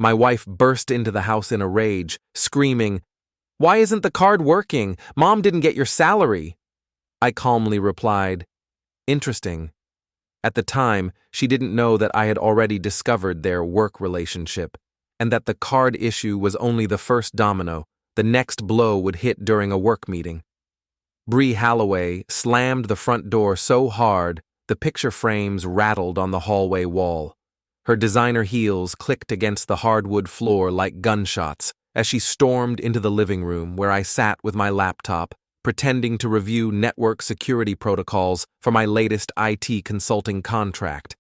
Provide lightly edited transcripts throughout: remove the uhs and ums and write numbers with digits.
My wife burst into the house in a rage, screaming, "Why isn't the card working? Mom didn't get your salary." I calmly replied, "Interesting." At the time, she didn't know that I had already discovered their work relationship, and that the card issue was only the first domino. The next blow would hit during a work meeting. Bree Halloway slammed the front door so hard the picture frames rattled on the hallway wall. Her designer heels clicked against the hardwood floor like gunshots as she stormed into the living room where I sat with my laptop, pretending to review network security protocols for my latest IT consulting contract.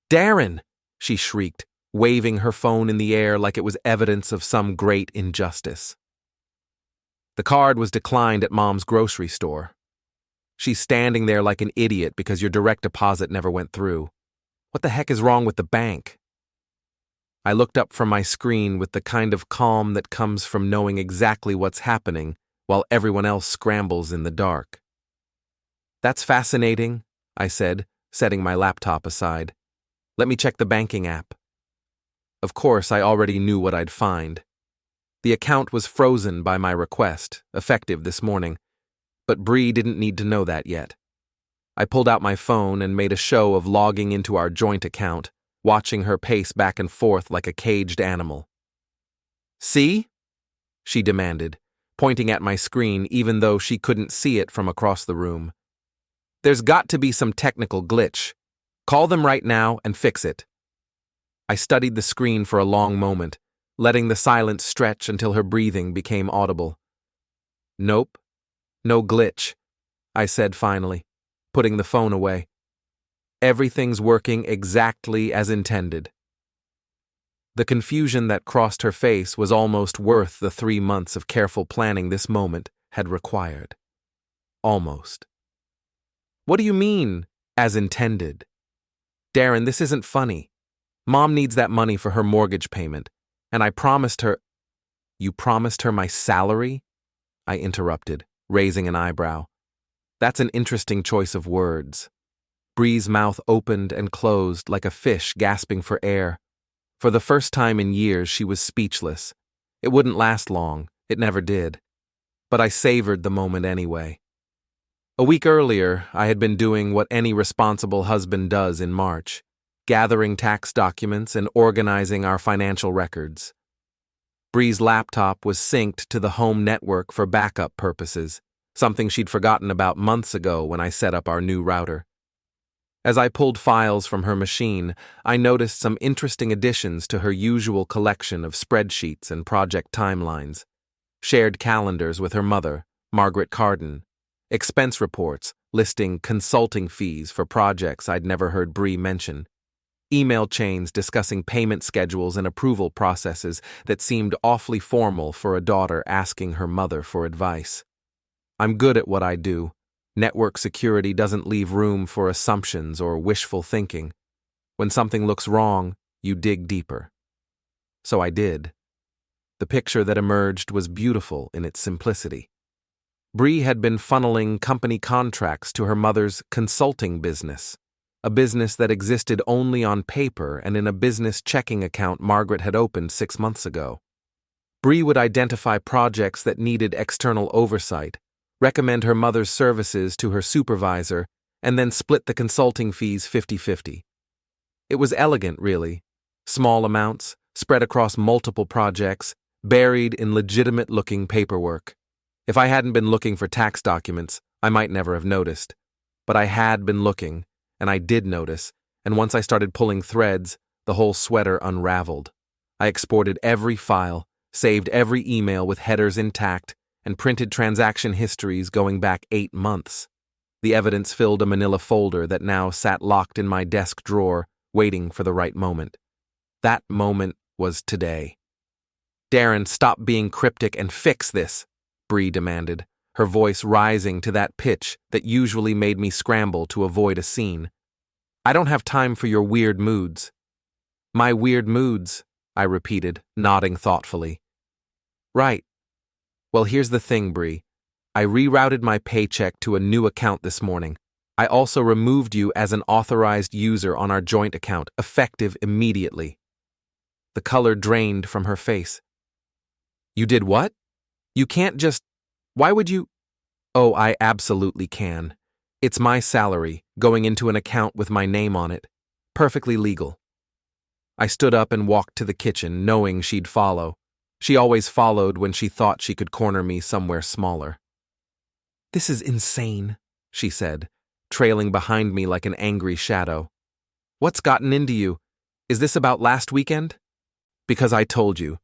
"Darren!" she shrieked, waving her phone in the air like it was evidence of some great injustice. The card was declined at Mom's grocery store. She's standing there like an idiot because your direct deposit never went through. What the heck is wrong with the bank? I looked up from my screen with the kind of calm that comes from knowing exactly what's happening while everyone else scrambles in the dark. "That's fascinating," I said, setting my laptop aside. "Let me check the banking app." Of course, I already knew what I'd find. The account was frozen by my request, effective this morning, but Bree didn't need to know that yet. I pulled out my phone and made a show of logging into our joint account, watching her pace back and forth like a caged animal. "See?" she demanded, pointing at my screen even though she couldn't see it from across the room. "There's got to be some technical glitch. Call them right now and fix it." I studied the screen for a long moment, letting the silence stretch until her breathing became audible. "Nope, no glitch," I said finally, putting the phone away. "Everything's working exactly as intended." The confusion that crossed her face was almost worth the 3 months of careful planning this moment had required. Almost. "What do you mean, as intended?" "Darren, this isn't funny. Mom needs that money for her mortgage payment, and I promised her—" "You promised her my salary?" I interrupted, raising an eyebrow. "That's an interesting choice of words." Bree's mouth opened and closed like a fish gasping for air. For the first time in years, she was speechless. It wouldn't last long, it never did. But I savored the moment anyway. A week earlier, I had been doing what any responsible husband does in March, gathering tax documents and organizing our financial records. Bree's laptop was synced to the home network for backup purposes, something she'd forgotten about months ago when I set up our new router. As I pulled files from her machine, I noticed some interesting additions to her usual collection of spreadsheets and project timelines. Shared calendars with her mother, Margaret Cardin. Expense reports listing consulting fees for projects I'd never heard Bree mention. Email chains discussing payment schedules and approval processes that seemed awfully formal for a daughter asking her mother for advice. I'm good at what I do. Network security doesn't leave room for assumptions or wishful thinking. When something looks wrong, you dig deeper. So I did. The picture that emerged was beautiful in its simplicity. Bree had been funneling company contracts to her mother's consulting business, a business that existed only on paper and in a business checking account Margaret had opened 6 months ago. Bree would identify projects that needed external oversight, recommend her mother's services to her supervisor, and then split the consulting fees 50-50. It was elegant, really. Small amounts, spread across multiple projects, buried in legitimate-looking paperwork. If I hadn't been looking for tax documents, I might never have noticed. But I had been looking, and I did notice, and once I started pulling threads, the whole sweater unraveled. I exported every file, saved every email with headers intact, and printed transaction histories going back 8 months. The evidence filled a manila folder that now sat locked in my desk drawer, waiting for the right moment. That moment was today. "Darren, stop being cryptic and fix this," Bree demanded, her voice rising to that pitch that usually made me scramble to avoid a scene. "I don't have time for your weird moods." "My weird moods," I repeated, nodding thoughtfully. "Right. Well, here's the thing, Bree. I rerouted my paycheck to a new account this morning. I also removed you as an authorized user on our joint account, effective immediately." The color drained from her face. You did what? You can't just… Why would you… Oh, I absolutely can. It's my salary, going into an account with my name on it. Perfectly legal. I stood up and walked to the kitchen, knowing she'd follow. She always followed when she thought she could corner me somewhere smaller. This is insane, she said, trailing behind me like an angry shadow. What's gotten into you? Is this about last weekend? Because I told you.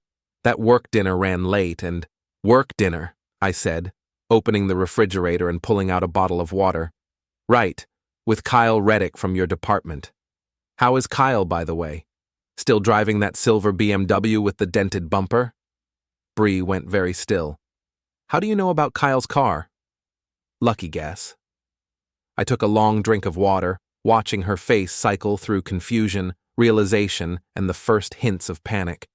That work dinner ran late and… Work dinner, I said, opening the refrigerator and pulling out a bottle of water. Right, with Kyle Reddick from your department. How is Kyle, by the way? Still driving that silver BMW with the dented bumper? Bree went very still. How do you know about Kyle's car? Lucky guess. I took a long drink of water, watching her face cycle through confusion, realization, and the first hints of panic.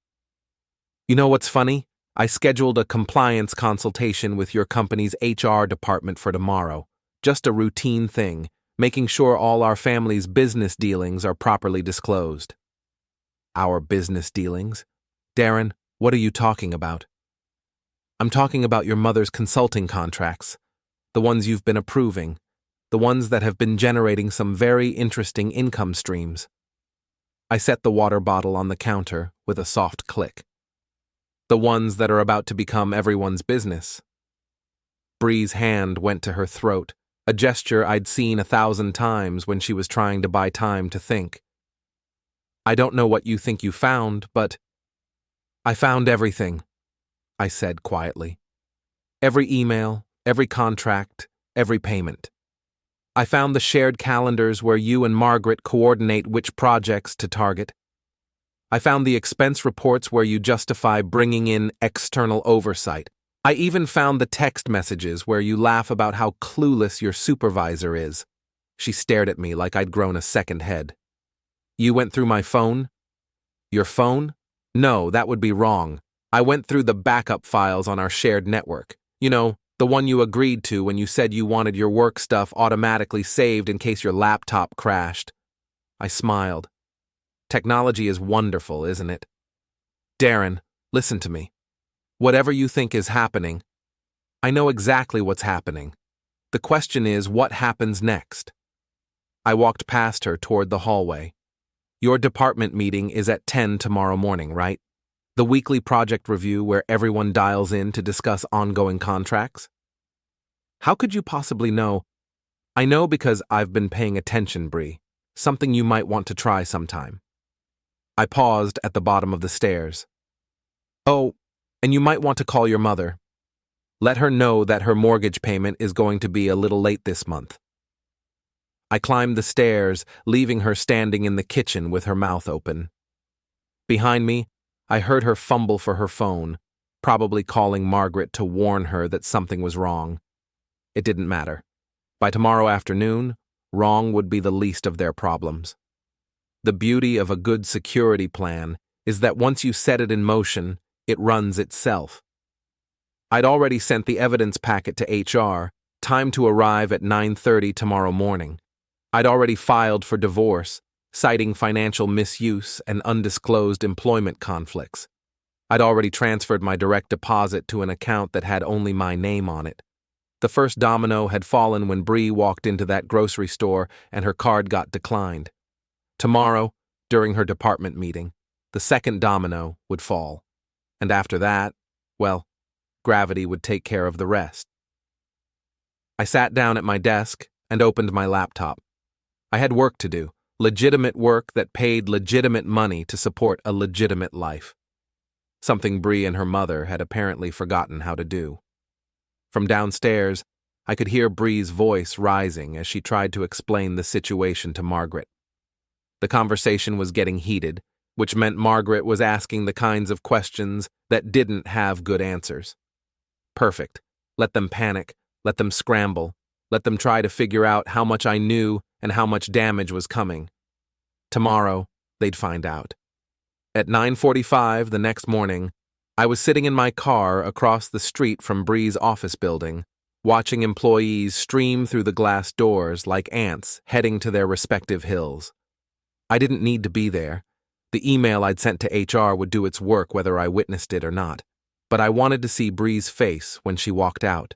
You know what's funny? I scheduled a compliance consultation with your company's HR department for tomorrow. Just a routine thing, making sure all our family's business dealings are properly disclosed. Our business dealings? Darren, what are you talking about? I'm talking about your mother's consulting contracts, the ones you've been approving, the ones that have been generating some very interesting income streams. I set the water bottle on the counter with a soft click. The ones that are about to become everyone's business. Bree's hand went to her throat, a gesture I'd seen 1,000 times when she was trying to buy time to think. I don't know what you think you found, but… I found everything, I said quietly. Every email, every contract, every payment. I found the shared calendars where you and Margaret coordinate which projects to target. I found the expense reports where you justify bringing in external oversight. I even found the text messages where you laugh about how clueless your supervisor is. She stared at me like I'd grown a second head. You went through my phone? Your phone? No, that would be wrong. I went through the backup files on our shared network. You know, the one you agreed to when you said you wanted your work stuff automatically saved in case your laptop crashed. I smiled. Technology is wonderful, isn't it? Darren, listen to me. Whatever you think is happening, I know exactly what's happening. The question is, what happens next? I walked past her toward the hallway. Your department meeting is at 10 tomorrow morning, right? The weekly project review where everyone dials in to discuss ongoing contracts? How could you possibly know? I know because I've been paying attention, Bree. Something you might want to try sometime. I paused at the bottom of the stairs. Oh, and you might want to call your mother. Let her know that her mortgage payment is going to be a little late this month. I climbed the stairs, leaving her standing in the kitchen with her mouth open. Behind me, I heard her fumble for her phone, probably calling Margaret to warn her that something was wrong. It didn't matter. By tomorrow afternoon, wrong would be the least of their problems. The beauty of a good security plan is that once you set it in motion, it runs itself. I'd already sent the evidence packet to HR, time to arrive at 9:30 tomorrow morning. I'd already filed for divorce, citing financial misuse and undisclosed employment conflicts. I'd already transferred my direct deposit to an account that had only my name on it. The first domino had fallen when Bree walked into that grocery store and her card got declined. Tomorrow, during her department meeting, the second domino would fall. And after that, well, gravity would take care of the rest. I sat down at my desk and opened my laptop. I had work to do, legitimate work that paid legitimate money to support a legitimate life. Something Bree and her mother had apparently forgotten how to do. From downstairs, I could hear Bree's voice rising as she tried to explain the situation to Margaret. The conversation was getting heated, which meant Margaret was asking the kinds of questions that didn't have good answers. Perfect. Let them panic, let them scramble, let them try to figure out how much I knew and how much damage was coming. Tomorrow, they'd find out. At 9:45 the next morning, I was sitting in my car across the street from Bree's office building, watching employees stream through the glass doors like ants heading to their respective hills. I didn't need to be there, The email I'd sent to HR would do its work whether I witnessed it or not, but I wanted to see Bree's face when she walked out.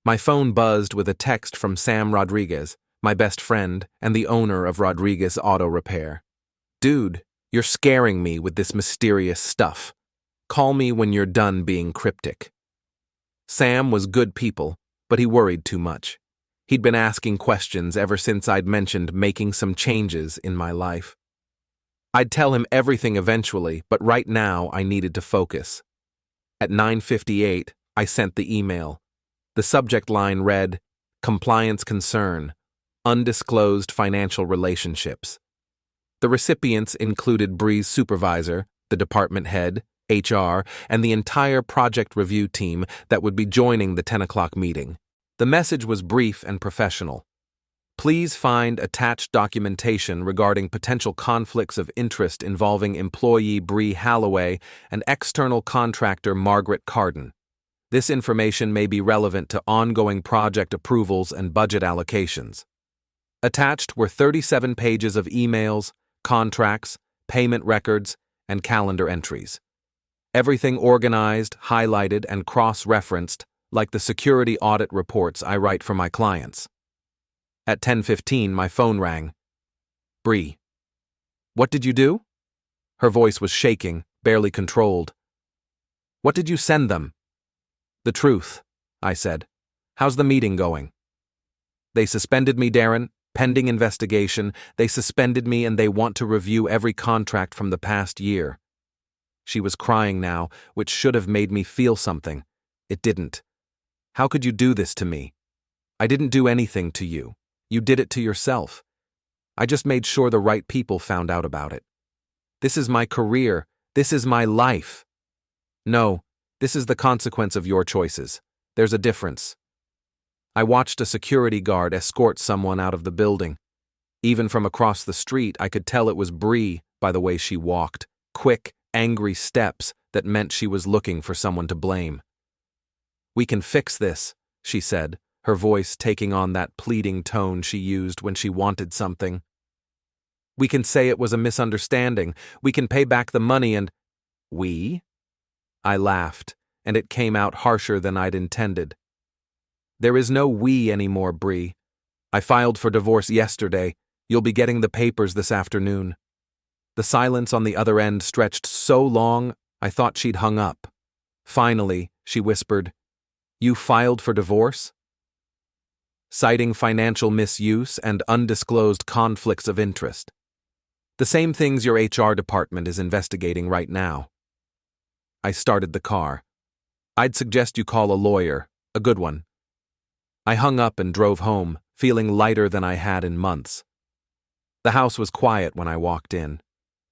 My phone buzzed with a text from Sam Rodriguez, my best friend and the owner of Rodriguez Auto Repair. "Dude, you're scaring me with this mysterious stuff. Call me when you're done being cryptic." Sam was good people, but he worried too much. He'd been asking questions ever since I'd mentioned making some changes in my life. I'd tell him everything eventually, but right now I needed to focus. At 9:58, I sent the email. The subject line read, "Compliance concern, undisclosed financial relationships." The recipients included Bree's supervisor, the department head, HR, and the entire project review team that would be joining the 10 o'clock meeting. The message was brief and professional. Please find attached documentation regarding potential conflicts of interest involving employee Bree Halloway and external contractor Margaret Cardin. This information may be relevant to ongoing project approvals and budget allocations. Attached were 37 pages of emails, contracts, payment records, and calendar entries. Everything organized, highlighted, and cross-referenced like the security audit reports I write for my clients. At 10:15, my phone rang. "Bree, what did you do?" Her voice was shaking, barely controlled. "What did you send them?" "The truth," I said. "How's the meeting going?" "They suspended me, Darren. Pending investigation. They suspended me and they want to review every contract from the past year." She was crying now, which should have made me feel something. It didn't. "How could you do this to me?" "I didn't do anything to you. You did it to yourself. I just made sure the right people found out about it. This is my career. This is my life." "No, this is the consequence of your choices. There's a difference." I watched a security guard escort someone out of the building. Even from across the street, I could tell it was Bree by the way she walked, quick, angry steps that meant she was looking for someone to blame. "We can fix this," she said, her voice taking on that pleading tone she used when she wanted something. "We can say it was a misunderstanding. We can pay back the money and—" "We?" I laughed, and it came out harsher than I'd intended. "There is no we anymore, Bree. I filed for divorce yesterday. You'll be getting the papers this afternoon." The silence on the other end stretched so long, I thought she'd hung up. Finally, she whispered, "You filed for divorce?" "Citing financial misuse and undisclosed conflicts of interest. The same things your HR department is investigating right now." I started the car. "I'd suggest you call a lawyer, a good one." I hung up and drove home, feeling lighter than I had in months. The house was quiet when I walked in,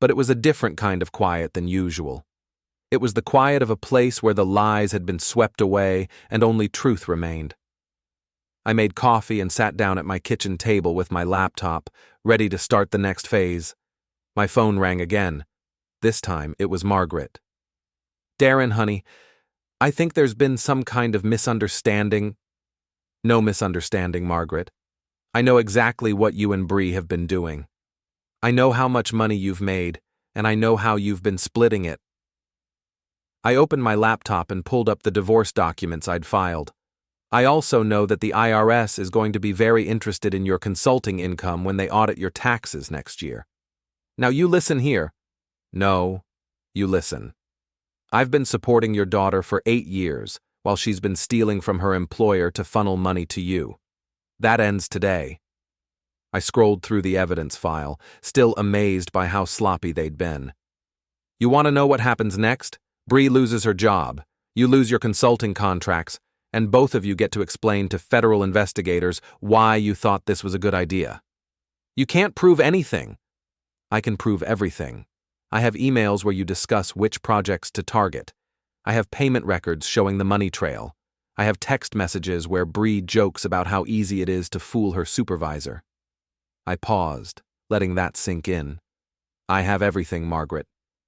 but it was a different kind of quiet than usual. It was the quiet of a place where the lies had been swept away and only truth remained. I made coffee and sat down at my kitchen table with my laptop, ready to start the next phase. My phone rang again. This time it was Margaret. "Darren, honey, I think there's been some kind of misunderstanding." "No misunderstanding, Margaret. I know exactly what you and Bree have been doing. I know how much money you've made, and I know how you've been splitting it." I opened my laptop and pulled up the divorce documents I'd filed. "I also know that the IRS is going to be very interested in your consulting income when they audit your taxes next year. Now you listen here." "No, you listen. I've been supporting your daughter for 8 years, while she's been stealing from her employer to funnel money to you. That ends today." I scrolled through the evidence file, still amazed by how sloppy they'd been. "You want to know what happens next? Bree loses her job, you lose your consulting contracts, and both of you get to explain to federal investigators why you thought this was a good idea. You can't prove anything." "I can prove everything. I have emails where you discuss which projects to target. I have payment records showing the money trail. I have text messages where Bree jokes about how easy it is to fool her supervisor." I paused, letting that sink in. "I have everything, Margaret.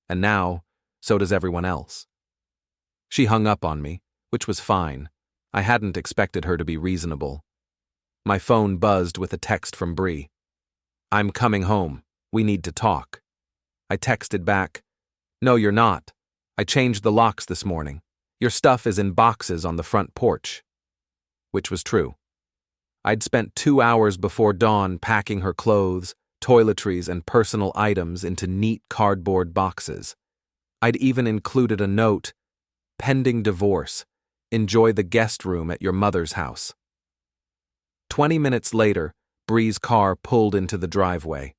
And now, so does everyone else." She hung up on me, which was fine. I hadn't expected her to be reasonable. My phone buzzed with a text from Bree. "I'm coming home. We need to talk." I texted back, "No, you're not. I changed the locks this morning. Your stuff is in boxes on the front porch." Which was true. I'd spent 2 hours before dawn packing her clothes, toiletries, and personal items into neat cardboard boxes. I'd even included a note, "Pending divorce. Enjoy the guest room at your mother's house." 20 minutes later, Bree's car pulled into the driveway.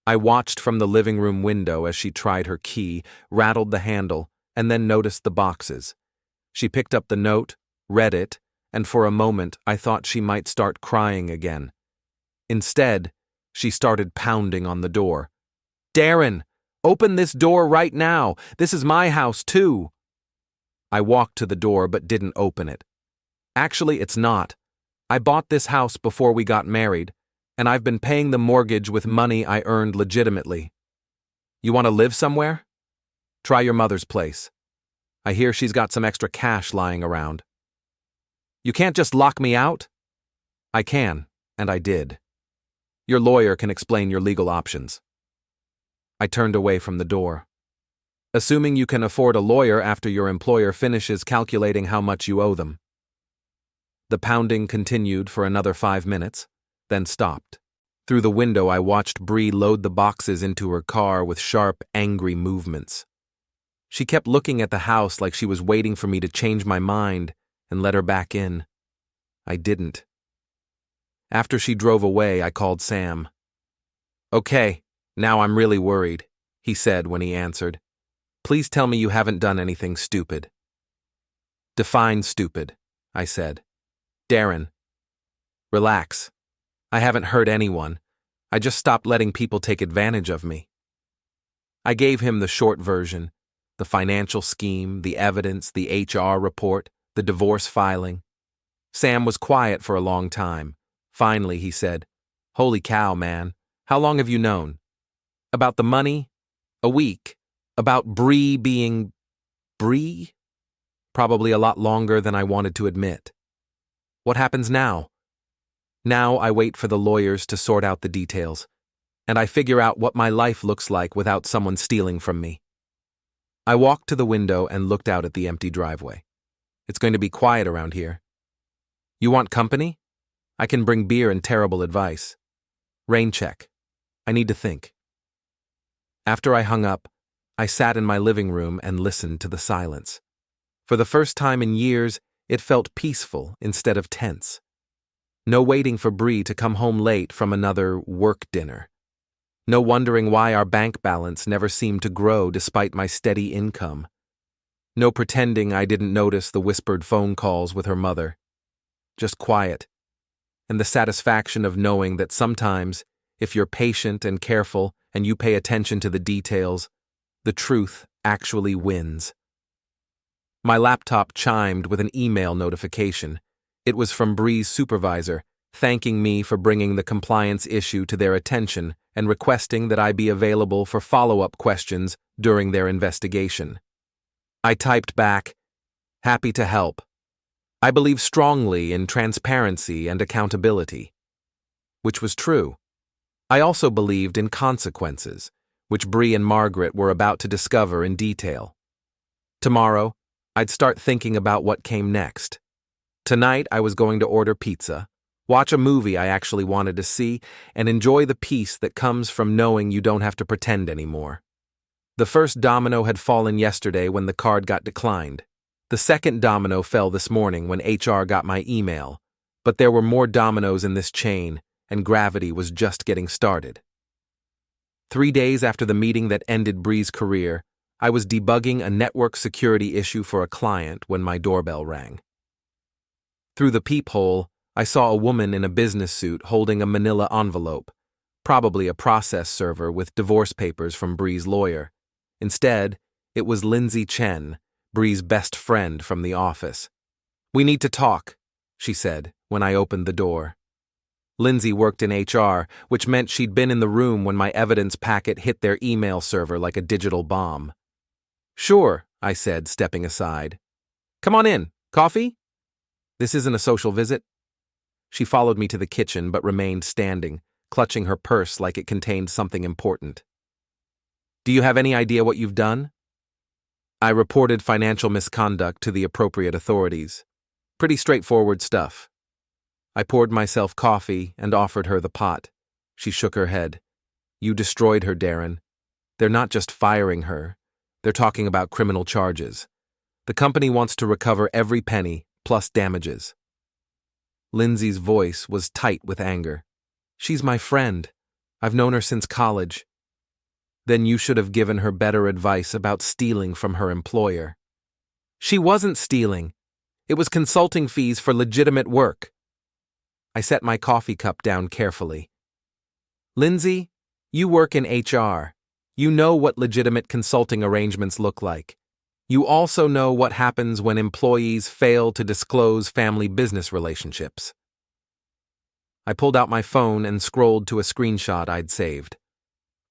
I watched from the living room window as she tried her key, rattled the handle, and then noticed the boxes. She picked up the note, read it, and for a moment I thought she might start crying again. Instead, she started pounding on the door. "Darren, open this door right now. This is my house too." I walked to the door but didn't open it. "Actually, it's not. I bought this house before we got married, and I've been paying the mortgage with money I earned legitimately. You want to live somewhere? Try your mother's place. I hear she's got some extra cash lying around." "You can't just lock me out?" "I can, and I did. Your lawyer can explain your legal options." I turned away from the door. "Assuming you can afford a lawyer after your employer finishes calculating how much you owe them." The pounding continued for another 5 minutes, then stopped. Through the window I watched Bree load the boxes into her car with sharp, angry movements. She kept looking at the house like she was waiting for me to change my mind and let her back in. I didn't. After she drove away, I called Sam. "Okay, now I'm really worried," he said when he answered. "Please tell me you haven't done anything stupid." "Define stupid," I said. "Darren." "Relax. I haven't hurt anyone. I just stopped letting people take advantage of me." I gave him the short version, the financial scheme, the evidence, the HR report, the divorce filing. Sam was quiet for a long time. Finally, he said, "Holy cow, man. How long have you known?" "About the money? A week. About Bree being Bree? Probably a lot longer than I wanted to admit." "What happens now?" "Now I wait for the lawyers to sort out the details, and I figure out what my life looks like without someone stealing from me." I walked to the window and looked out at the empty driveway. It's going to be quiet around here. "You want company? I can bring beer and terrible advice." "Rain check. I need to think." After I hung up, I sat in my living room and listened to the silence. For the first time in years, it felt peaceful instead of tense. No waiting for Bree to come home late from another work dinner. No wondering why our bank balance never seemed to grow despite my steady income. No pretending I didn't notice the whispered phone calls with her mother. Just quiet, and the satisfaction of knowing that sometimes, if you're patient and careful and you pay attention to the details, the truth actually wins. My laptop chimed with an email notification. It was from Bree's supervisor, thanking me for bringing the compliance issue to their attention and requesting that I be available for follow-up questions during their investigation. I typed back, "Happy to help. I believe strongly in transparency and accountability." Which was true. I also believed in consequences, which Bree and Margaret were about to discover in detail. Tomorrow, I'd start thinking about what came next. Tonight, I was going to order pizza, watch a movie I actually wanted to see, and enjoy the peace that comes from knowing you don't have to pretend anymore. The first domino had fallen yesterday when the card got declined. The second domino fell this morning when HR got my email, but there were more dominoes in this chain, and gravity was just getting started. 3 days after the meeting that ended Bree's career, I was debugging a network security issue for a client when my doorbell rang. Through the peephole, I saw a woman in a business suit holding a manila envelope, probably a process server with divorce papers from Bree's lawyer. Instead, it was Lindsay Chen, Bree's best friend from the office. "We need to talk," she said when I opened the door. Lindsay worked in HR, which meant she'd been in the room when my evidence packet hit their email server like a digital bomb. "Sure," I said, stepping aside. "Come on in. Coffee?" "This isn't a social visit." She followed me to the kitchen but remained standing, clutching her purse like it contained something important. Do you have any idea what you've done? I reported financial misconduct to the appropriate authorities. Pretty straightforward stuff. I poured myself coffee and offered her the pot. She shook her head. You destroyed her, Darren. They're not just firing her. They're talking about criminal charges. The company wants to recover every penny, plus damages. Lindsay's voice was tight with anger. She's my friend. I've known her since college. Then you should have given her better advice about stealing from her employer. She wasn't stealing. It was consulting fees for legitimate work. I set my coffee cup down carefully. Lindsay, you work in HR. You know what legitimate consulting arrangements look like. You also know what happens when employees fail to disclose family business relationships. I pulled out my phone and scrolled to a screenshot I'd saved.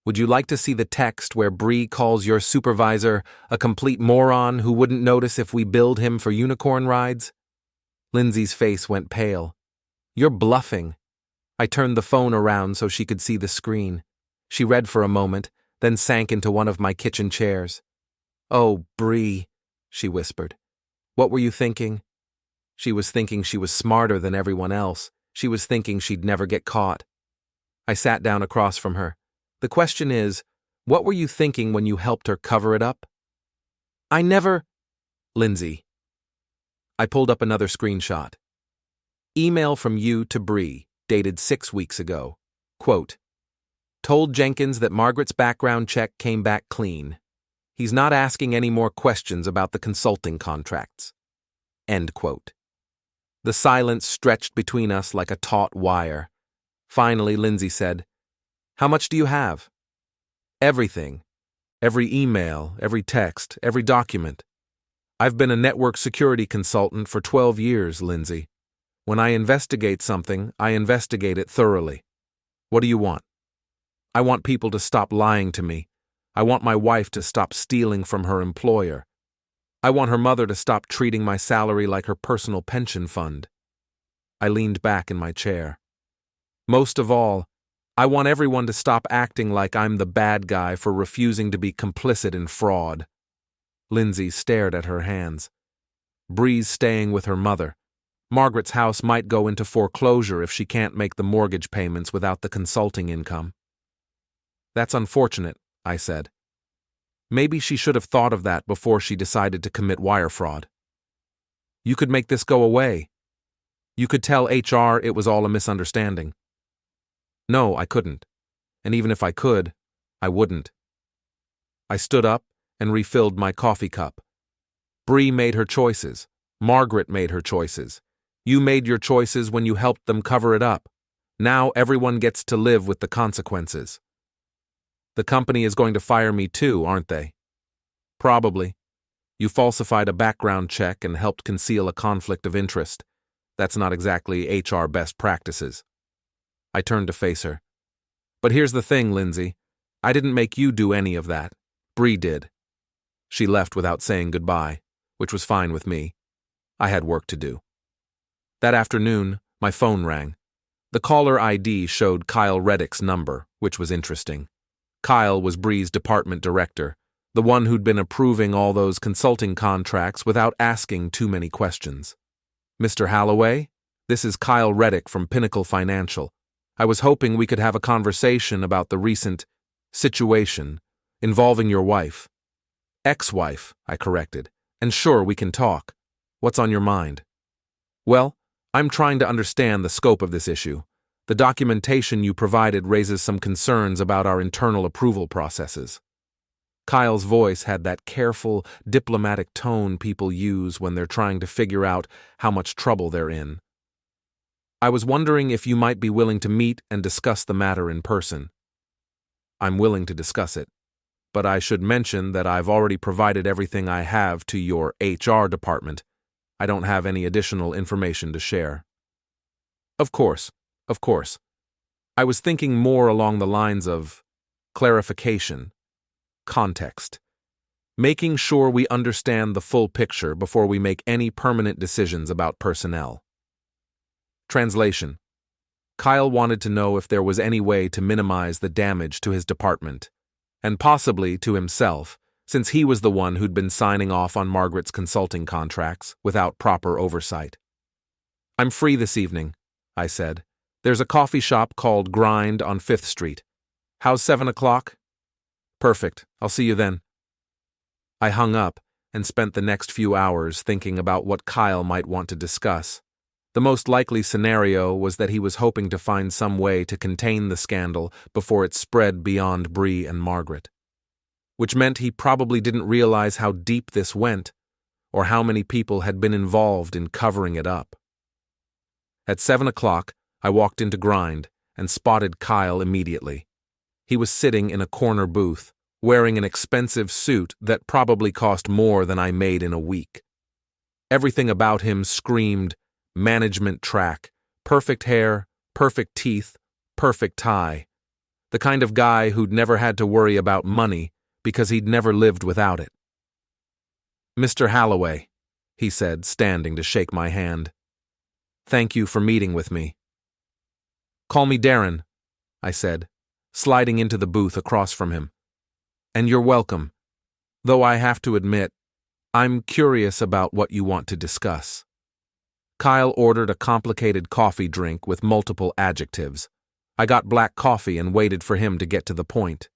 Would you like to see the text where Bree calls your supervisor a complete moron who wouldn't notice if we billed him for unicorn rides? Lindsay's face went pale. You're bluffing. I turned the phone around so she could see the screen. She read for a moment, then sank into one of my kitchen chairs. Oh, Bree, she whispered. What were you thinking? She was thinking she was smarter than everyone else. She was thinking she'd never get caught. I sat down across from her. The question is, what were you thinking when you helped her cover it up? I never… Lindsay. I pulled up another screenshot. Email from you to Bree, dated 6 weeks ago. Quote, told Jenkins that Margaret's background check came back clean. He's not asking any more questions about the consulting contracts. End quote. The silence stretched between us like a taut wire. Finally, Lindsay said, How much do you have? Everything. Every email, every text, every document. I've been a network security consultant for 12 years, Lindsay. When I investigate something, I investigate it thoroughly. What do you want? I want people to stop lying to me. I want my wife to stop stealing from her employer. I want her mother to stop treating my salary like her personal pension fund. I leaned back in my chair. Most of all, I want everyone to stop acting like I'm the bad guy for refusing to be complicit in fraud. Lindsay stared at her hands. Bree's staying with her mother. Margaret's house might go into foreclosure if she can't make the mortgage payments without the consulting income. That's unfortunate, I said. Maybe she should have thought of that before she decided to commit wire fraud. You could make this go away. You could tell HR it was all a misunderstanding. No, I couldn't. And even if I could, I wouldn't. I stood up and refilled my coffee cup. Bree made her choices. Margaret made her choices. You made your choices when you helped them cover it up. Now everyone gets to live with the consequences. The company is going to fire me too, aren't they? Probably. You falsified a background check and helped conceal a conflict of interest. That's not exactly HR best practices. I turned to face her. But here's the thing, Lindsay. I didn't make you do any of that. Bree did. She left without saying goodbye, which was fine with me. I had work to do. That afternoon, my phone rang. The caller ID showed Kyle Reddick's number, which was interesting. Kyle was Bree's department director, the one who'd been approving all those consulting contracts without asking too many questions. Mr. Halloway, this is Kyle Reddick from Pinnacle Financial. I was hoping we could have a conversation about the recent situation involving your wife. Ex-wife, I corrected. And sure, we can talk. What's on your mind? Well, I'm trying to understand the scope of this issue. The documentation you provided raises some concerns about our internal approval processes. Kyle's voice had that careful, diplomatic tone people use when they're trying to figure out how much trouble they're in. I was wondering if you might be willing to meet and discuss the matter in person. I'm willing to discuss it, but I should mention that I've already provided everything I have to your HR department. I don't have any additional information to share. Of course. I was thinking more along the lines of clarification, context, making sure we understand the full picture before we make any permanent decisions about personnel. Translation. Kyle wanted to know if there was any way to minimize the damage to his department, and possibly to himself, since he was the one who'd been signing off on Margaret's consulting contracts without proper oversight. "I'm free this evening," I said. "There's a coffee shop called Grind on 5th Street. How's 7 o'clock? Perfect. I'll see you then." I hung up and spent the next few hours thinking about what Kyle might want to discuss. The most likely scenario was that he was hoping to find some way to contain the scandal before it spread beyond Bree and Margaret. Which meant he probably didn't realize how deep this went, or how many people had been involved in covering it up. At 7 o'clock, I walked into Grind and spotted Kyle immediately. He was sitting in a corner booth, wearing an expensive suit that probably cost more than I made in a week. Everything about him screamed management track, perfect hair, perfect teeth, perfect tie. The kind of guy who'd never had to worry about money because he'd never lived without it. "Mr. Halloway," he said, standing to shake my hand. "Thank you for meeting with me." "Call me Darren," I said, sliding into the booth across from him. "And you're welcome, though I have to admit, I'm curious about what you want to discuss." Kyle ordered a complicated coffee drink with multiple adjectives. I got black coffee and waited for him to get to the point.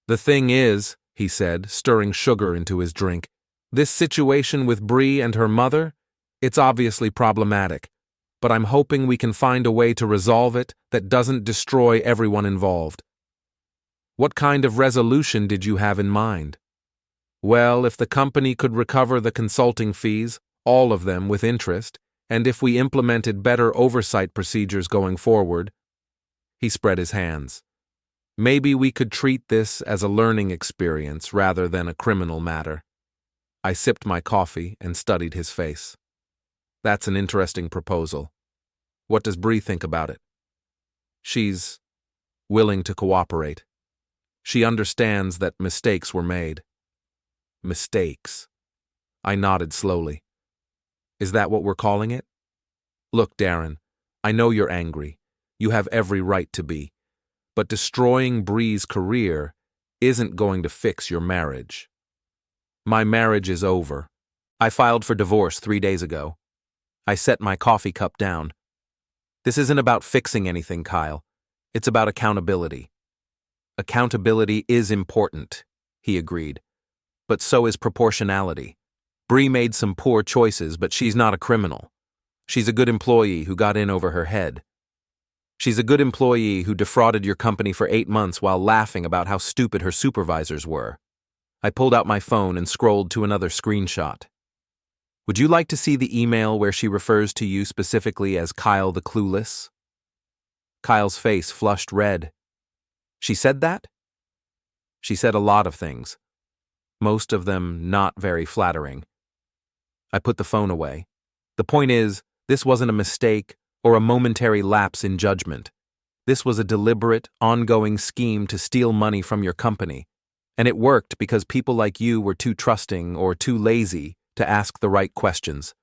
"The thing is," he said, stirring sugar into his drink, "this situation with Bree and her mother, it's obviously problematic, but I'm hoping we can find a way to resolve it that doesn't destroy everyone involved." "What kind of resolution did you have in mind?" "Well, if the company could recover the consulting fees, all of them with interest, and if we implemented better oversight procedures going forward," he spread his hands, "maybe we could treat this as a learning experience rather than a criminal matter." I sipped my coffee and studied his face. "That's an interesting proposal. What does Bree think about it?" "She's willing to cooperate. She understands that mistakes were made." "Mistakes?" I nodded slowly. "Is that what we're calling it?" "Look, Darren, I know you're angry. You have every right to be. But destroying Bree's career isn't going to fix your marriage." "My marriage is over. I filed for divorce 3 days ago." I set my coffee cup down. "This isn't about fixing anything, Kyle. It's about accountability." "Accountability is important," he agreed. "But so is proportionality. Bree made some poor choices, but she's not a criminal. She's a good employee who got in over her head. She's a good employee who defrauded your company for 8 months while laughing about how stupid her supervisors were." I pulled out my phone and scrolled to another screenshot. "Would you like to see the email where she refers to you specifically as Kyle the Clueless?" Kyle's face flushed red. "She said that?" "She said a lot of things. Most of them not very flattering." I put the phone away. The point is, this wasn't a mistake or a momentary lapse in judgment. This was a deliberate, ongoing scheme to steal money from your company. And it worked because people like you were too trusting or too lazy to ask the right questions.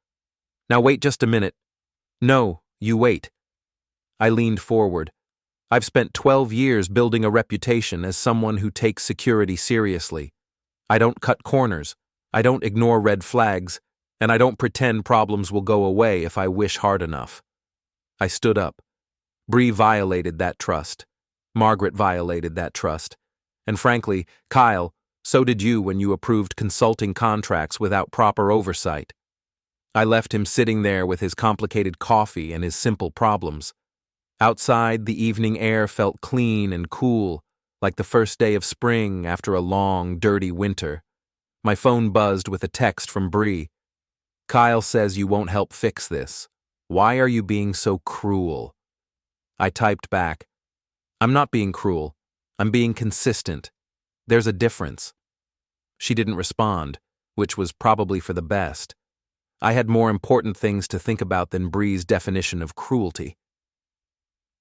"Now wait just a minute." "No, you wait." I leaned forward. "I've spent 12 years building a reputation as someone who takes security seriously. I don't cut corners, I don't ignore red flags, and I don't pretend problems will go away if I wish hard enough." I stood up. Bree violated that trust. Margaret violated that trust. And frankly, Kyle, so did you when you approved consulting contracts without proper oversight. I left him sitting there with his complicated coffee and his simple problems. Outside, the evening air felt clean and cool, like the first day of spring after a long, dirty winter. My phone buzzed with a text from Bree. "Kyle says you won't help fix this. Why are you being so cruel?" I typed back, "I'm not being cruel. I'm being consistent. There's a difference." She didn't respond, which was probably for the best. I had more important things to think about than Bree's definition of cruelty.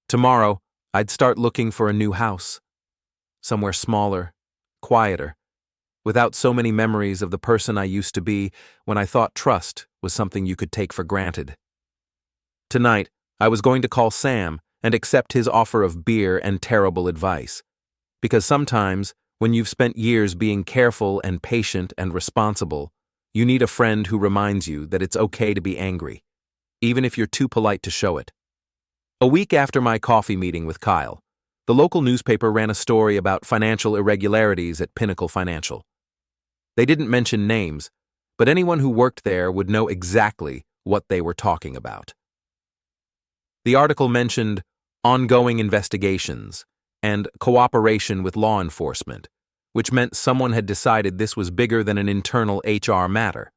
Tomorrow, I'd start looking for a new house. Somewhere smaller, quieter, without so many memories of the person I used to be when I thought trust was something you could take for granted. Tonight, I was going to call Sam and accept his offer of beer and terrible advice. Because sometimes, When you've spent years being careful and patient and responsible, you need a friend who reminds you that it's okay to be angry, even if you're too polite to show it. A week after my coffee meeting with Kyle, the local newspaper ran a story about financial irregularities at Pinnacle Financial. They didn't mention names, but anyone who worked there would know exactly what they were talking about. The article mentioned ongoing investigations and cooperation with law enforcement, which meant someone had decided this was bigger than an internal HR matter.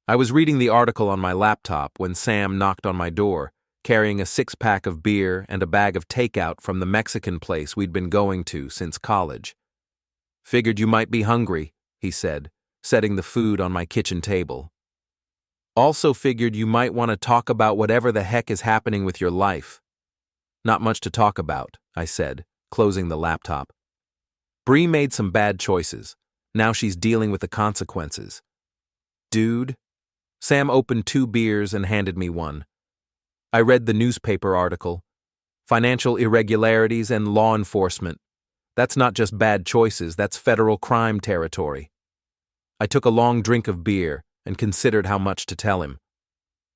I was reading the article on my laptop when Sam knocked on my door, carrying a six-pack of beer and a bag of takeout from the Mexican place we'd been going to since college. "Figured you might be hungry," he said, setting the food on my kitchen table. "Also figured you might want to talk about whatever the heck is happening with your life." "Not much to talk about," I said, closing the laptop. "Bree made some bad choices. Now she's dealing with the consequences." "Dude?" Sam opened 2 beers and handed me one. I read the newspaper article. Financial irregularities and law enforcement. That's not just bad choices, that's federal crime territory. I took a long drink of beer and considered how much to tell him.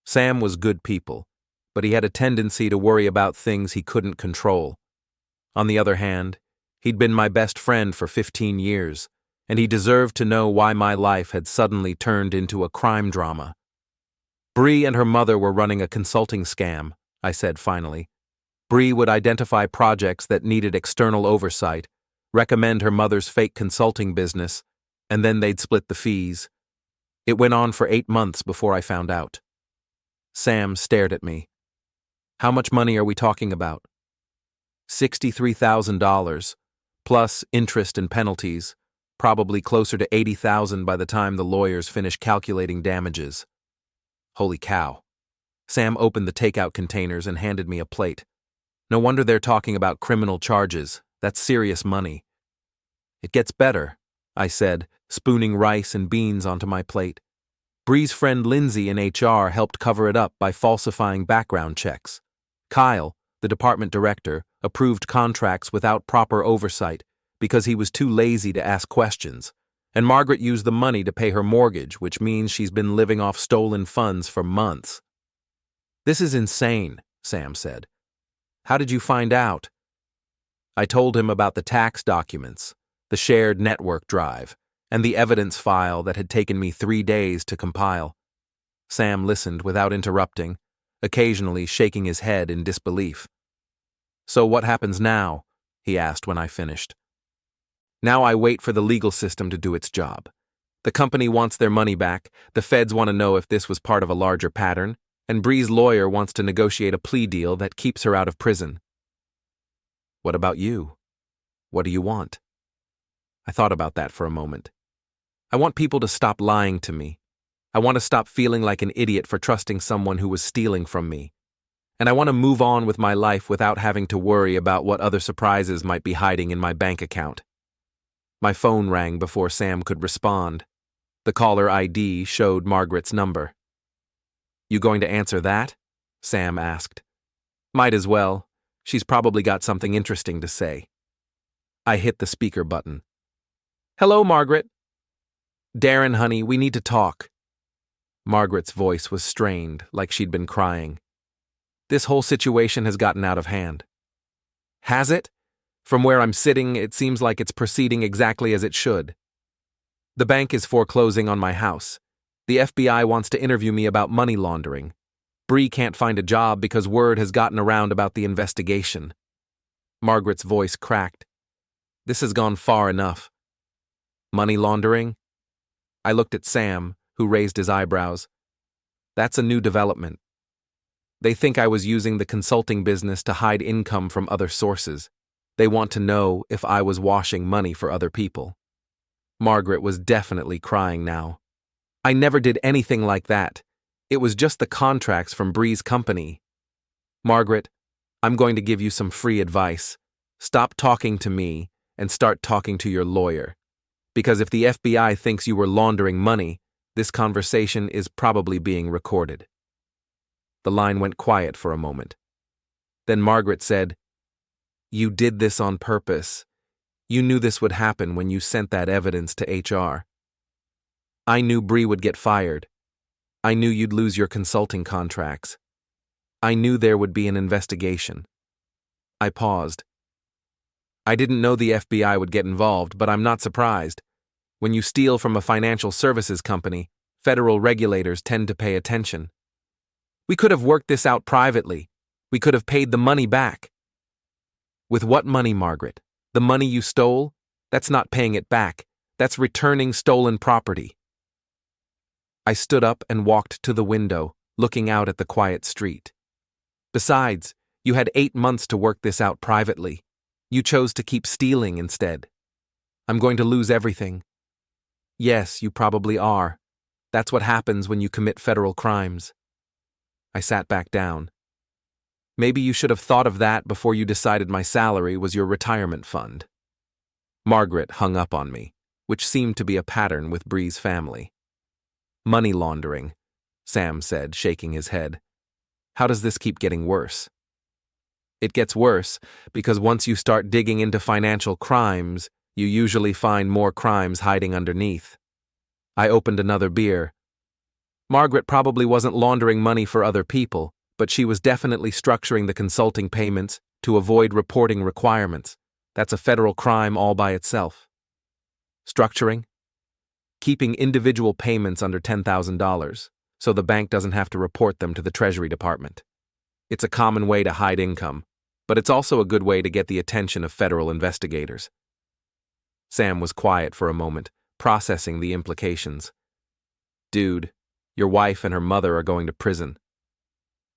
Sam was good people, but he had a tendency to worry about things he couldn't control. On the other hand, he'd been my best friend for 15 years, and he deserved to know why my life had suddenly turned into a crime drama. "Bree and her mother were running a consulting scam," I said finally. "Bree would identify projects that needed external oversight, recommend her mother's fake consulting business, and then they'd split the fees. It went on for 8 months before I found out." Sam stared at me. "How much money are we talking about?" $63,000, plus interest and penalties, probably closer to $80,000 by the time the lawyers finish calculating damages. Holy cow. Sam opened the takeout containers and handed me a plate. No wonder they're talking about criminal charges. That's serious money. "It gets better," I said, spooning rice and beans onto my plate. "Bree's friend Lindsay in HR helped cover it up by falsifying background checks. Kyle, the department director, approved contracts without proper oversight because he was too lazy to ask questions. And Margaret used the money to pay her mortgage, which means she's been living off stolen funds for months." "This is insane," Sam said. "How did you find out?" I told him about the tax documents, the shared network drive, and the evidence file that had taken me 3 days to compile. Sam listened without interrupting, occasionally shaking his head in disbelief. "So what happens now?" he asked when I finished. "Now I wait for the legal system to do its job. The company wants their money back, the feds want to know if this was part of a larger pattern, and Bree's lawyer wants to negotiate a plea deal that keeps her out of prison." "What about you? What do you want?" I thought about that for a moment. I want people to stop lying to me. I want to stop feeling like an idiot for trusting someone who was stealing from me. And I want to move on with my life without having to worry about what other surprises might be hiding in my bank account. My phone rang before Sam could respond. The caller ID showed Margaret's number. "You going to answer that?" Sam asked. "Might as well. She's probably got something interesting to say." I hit the speaker button. "Hello, Margaret." "Darren, honey, we need to talk." Margaret's voice was strained, like she'd been crying. "This whole situation has gotten out of hand." "Has it? From where I'm sitting, it seems like it's proceeding exactly as it should. The bank is foreclosing on my house. The FBI wants to interview me about money laundering. Bree can't find a job because word has gotten around about the investigation." Margaret's voice cracked. "This has gone far enough." "Money laundering?" I looked at Sam, who raised his eyebrows. "That's a new development. They think I was using the consulting business to hide income from other sources. They want to know if I was washing money for other people." Margaret was definitely crying now. "I never did anything like that. It was just the contracts from Bree's company." "Margaret, I'm going to give you some free advice. Stop talking to me and start talking to your lawyer. Because if the FBI thinks you were laundering money, this conversation is probably being recorded." The line went quiet for a moment. Then Margaret said, "You did this on purpose. You knew this would happen when you sent that evidence to HR. I knew Bree would get fired. I knew you'd lose your consulting contracts. I knew there would be an investigation. I paused. I didn't know the FBI would get involved, but I'm not surprised. When you steal from a financial services company, federal regulators tend to pay attention. We could have worked this out privately. We could have paid the money back. With what money, Margaret? The money you stole? That's not paying it back. That's returning stolen property. I stood up and walked to the window, looking out at the quiet street. Besides, you had 8 months to work this out privately. You chose to keep stealing instead. I'm going to lose everything. Yes, you probably are. That's what happens when you commit federal crimes. I sat back down. Maybe you should have thought of that before you decided my salary was your retirement fund. Margaret hung up on me, which seemed to be a pattern with Bree's family. Money laundering, Sam said, shaking his head. How does this keep getting worse? It gets worse because once you start digging into financial crimes, you usually find more crimes hiding underneath. I opened another beer. Margaret probably wasn't laundering money for other people, but she was definitely structuring the consulting payments to avoid reporting requirements. That's a federal crime all by itself. Structuring? Keeping individual payments under $10,000, so the bank doesn't have to report them to the Treasury Department. It's a common way to hide income, but it's also a good way to get the attention of federal investigators. Sam was quiet for a moment, processing the implications. Dude, your wife and her mother are going to prison.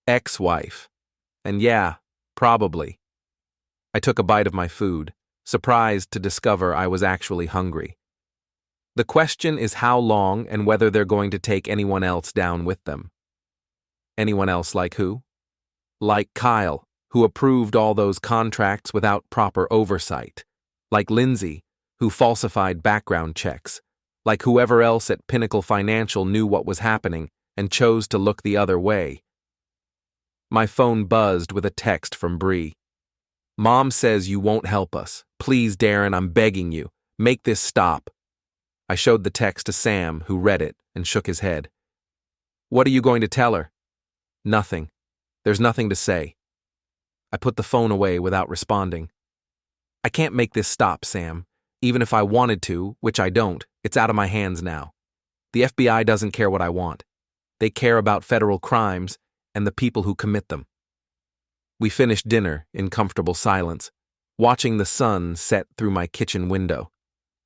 Ex-wife. And yeah, probably. I took a bite of my food, surprised to discover I was actually hungry. The question is how long and whether they're going to take anyone else down with them. Anyone else like who? Like Kyle, who approved all those contracts without proper oversight. Like Lindsay, who falsified background checks. Like whoever else at Pinnacle Financial knew what was happening and chose to look the other way. My phone buzzed with a text from Bree. Mom says you won't help us. Please, Darren, I'm begging you. Make this stop. I showed the text to Sam, who read it and shook his head. What are you going to tell her? Nothing. There's nothing to say. I put the phone away without responding. I can't make this stop, Sam. Even if I wanted to, which I don't, it's out of my hands now. The FBI doesn't care what I want. They care about federal crimes and the people who commit them. We finished dinner in comfortable silence, watching the sun set through my kitchen window.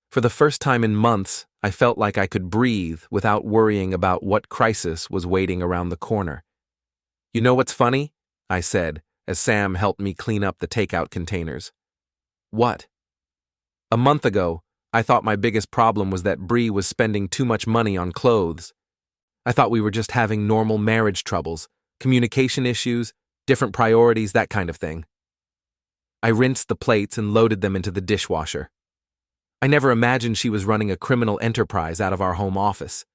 For the first time in months, I felt like I could breathe without worrying about what crisis was waiting around the corner. You know what's funny? I said, as Sam helped me clean up the takeout containers. What? A month ago, I thought my biggest problem was that Bree was spending too much money on clothes. I thought we were just having normal marriage troubles, communication issues, different priorities, that kind of thing. I rinsed the plates and loaded them into the dishwasher. I never imagined she was running a criminal enterprise out of our home office.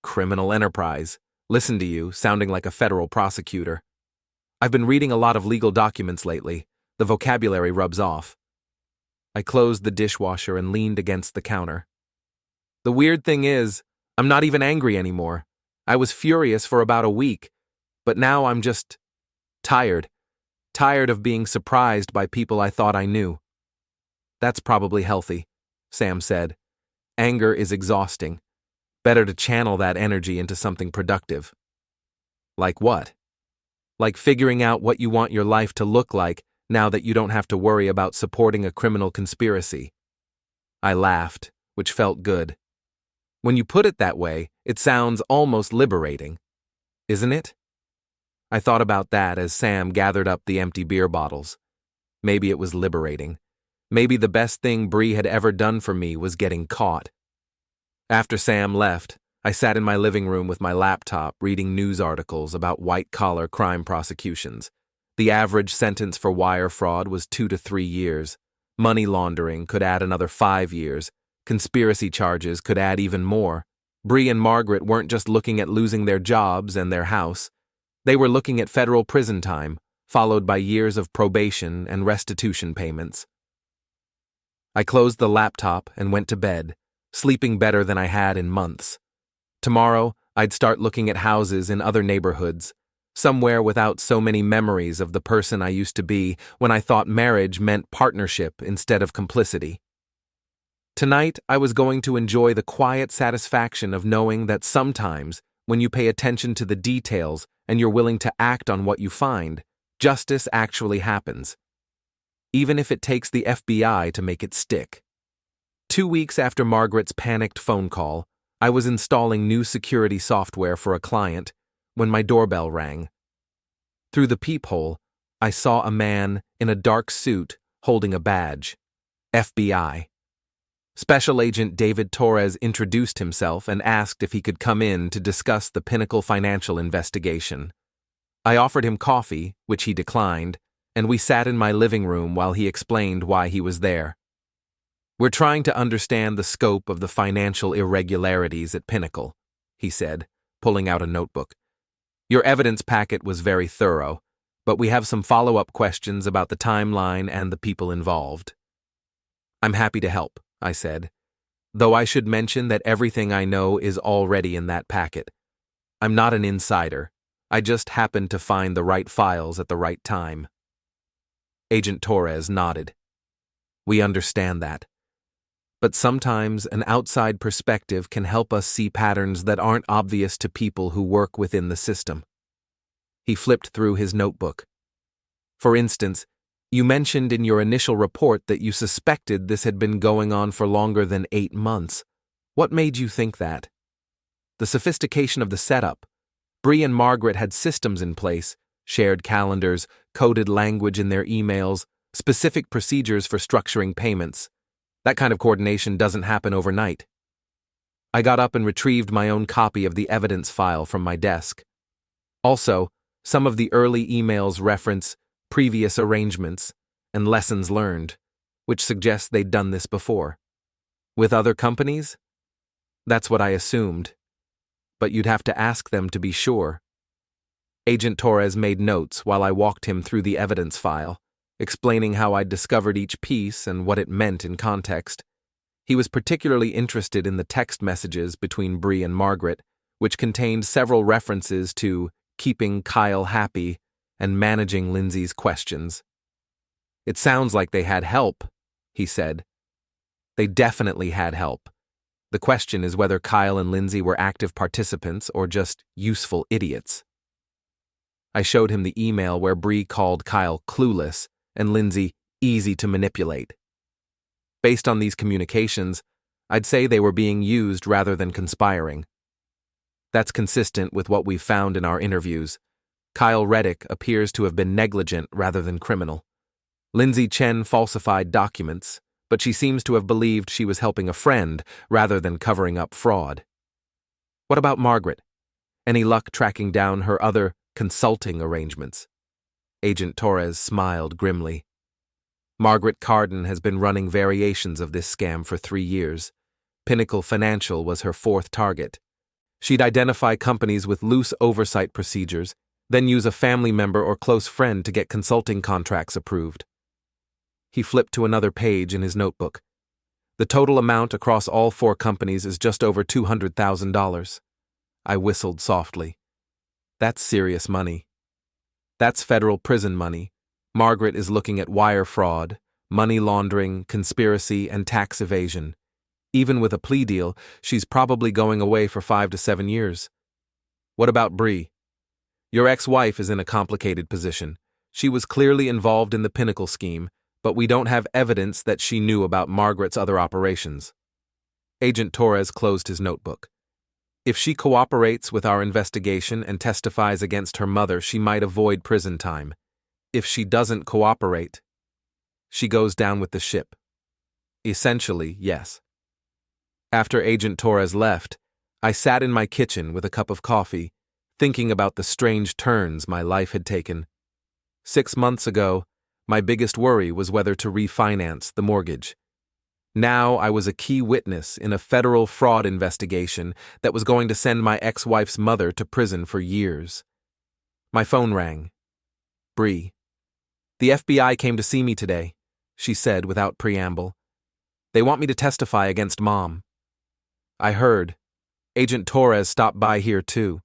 Criminal enterprise. Listen to you, sounding like a federal prosecutor. I've been reading a lot of legal documents lately. The vocabulary rubs off. I closed the dishwasher and leaned against the counter. The weird thing is, I'm not even angry anymore. I was furious for about a week, but now I'm just tired. Tired of being surprised by people I thought I knew. That's probably healthy, Sam said. Anger is exhausting. Better to channel that energy into something productive. Like what? Like figuring out what you want your life to look like now that you don't have to worry about supporting a criminal conspiracy. I laughed, which felt good. When you put it that way, it sounds almost liberating. Isn't it? I thought about that as Sam gathered up the empty beer bottles. Maybe it was liberating. Maybe the best thing Bree had ever done for me was getting caught. After Sam left, I sat in my living room with my laptop reading news articles about white-collar crime prosecutions. The average sentence for wire fraud was 2 to 3 years. Money laundering could add another 5 years. Conspiracy charges could add even more. Bree and Margaret weren't just looking at losing their jobs and their house. They were looking at federal prison time, followed by years of probation and restitution payments. I closed the laptop and went to bed, sleeping better than I had in months. Tomorrow, I'd start looking at houses in other neighborhoods, somewhere without so many memories of the person I used to be when I thought marriage meant partnership instead of complicity. Tonight, I was going to enjoy the quiet satisfaction of knowing that sometimes, when you pay attention to the details and you're willing to act on what you find, justice actually happens. Even if it takes the FBI to make it stick. 2 weeks after Margaret's panicked phone call, I was installing new security software for a client when my doorbell rang. Through the peephole, I saw a man in a dark suit holding a badge. FBI. Special Agent David Torres introduced himself and asked if he could come in to discuss the Pinnacle Financial investigation. I offered him coffee, which he declined, and we sat in my living room while he explained why he was there. "We're trying to understand the scope of the financial irregularities at Pinnacle," he said, pulling out a notebook. "Your evidence packet was very thorough, but we have some follow-up questions about the timeline and the people involved." "I'm happy to help," I said, "though I should mention that everything I know is already in that packet. I'm not an insider. I just happened to find the right files at the right time." Agent Torres nodded. "We understand that. But sometimes an outside perspective can help us see patterns that aren't obvious to people who work within the system." He flipped through his notebook. "For instance, you mentioned in your initial report that you suspected this had been going on for longer than 8 months. What made you think that?" "The sophistication of the setup. Bree and Margaret had systems in place, shared calendars, coded language in their emails, specific procedures for structuring payments. That kind of coordination doesn't happen overnight." I got up and retrieved my own copy of the evidence file from my desk. Also, some of the early emails reference previous arrangements and lessons learned, which suggests they'd done this before. With other companies? That's what I assumed. But you'd have to ask them to be sure. Agent Torres made notes while I walked him through the evidence file, explaining how I'd discovered each piece and what it meant in context. He was particularly interested in the text messages between Bree and Margaret, which contained several references to keeping Kyle happy and managing Lindsay's questions. "It sounds like they had help," he said. "They definitely had help. The question is whether Kyle and Lindsay were active participants or just useful idiots." I showed him the email where Bree called Kyle clueless and Lindsay easy to manipulate. Based on these communications, I'd say they were being used rather than conspiring. That's consistent with what we've found in our interviews. Kyle Reddick appears to have been negligent rather than criminal. Lindsay Chen falsified documents, but she seems to have believed she was helping a friend rather than covering up fraud. What about Margaret? Any luck tracking down her other consulting arrangements? Agent Torres smiled grimly. Margaret Cardin has been running variations of this scam for 3 years. Pinnacle Financial was her 4th target. She'd identify companies with loose oversight procedures, then use a family member or close friend to get consulting contracts approved. He flipped to another page in his notebook. The total amount across all 4 companies is just over $200,000. I whistled softly. That's serious money. That's federal prison money. Margaret is looking at wire fraud, money laundering, conspiracy, and tax evasion. Even with a plea deal, she's probably going away for 5 to 7 years. What about Bree? Your ex-wife is in a complicated position. She was clearly involved in the Pinnacle scheme, but we don't have evidence that she knew about Margaret's other operations. Agent Torres closed his notebook. If she cooperates with our investigation and testifies against her mother, she might avoid prison time. If she doesn't cooperate, she goes down with the ship. Essentially, yes. After Agent Torres left, I sat in my kitchen with a cup of coffee, thinking about the strange turns my life had taken. 6 months ago, my biggest worry was whether to refinance the mortgage. Now I was a key witness in a federal fraud investigation that was going to send my ex-wife's mother to prison for years. My phone rang. Bree. "The FBI came to see me today," she said without preamble. They want me to testify against Mom. I heard. Agent Torres stopped by here too.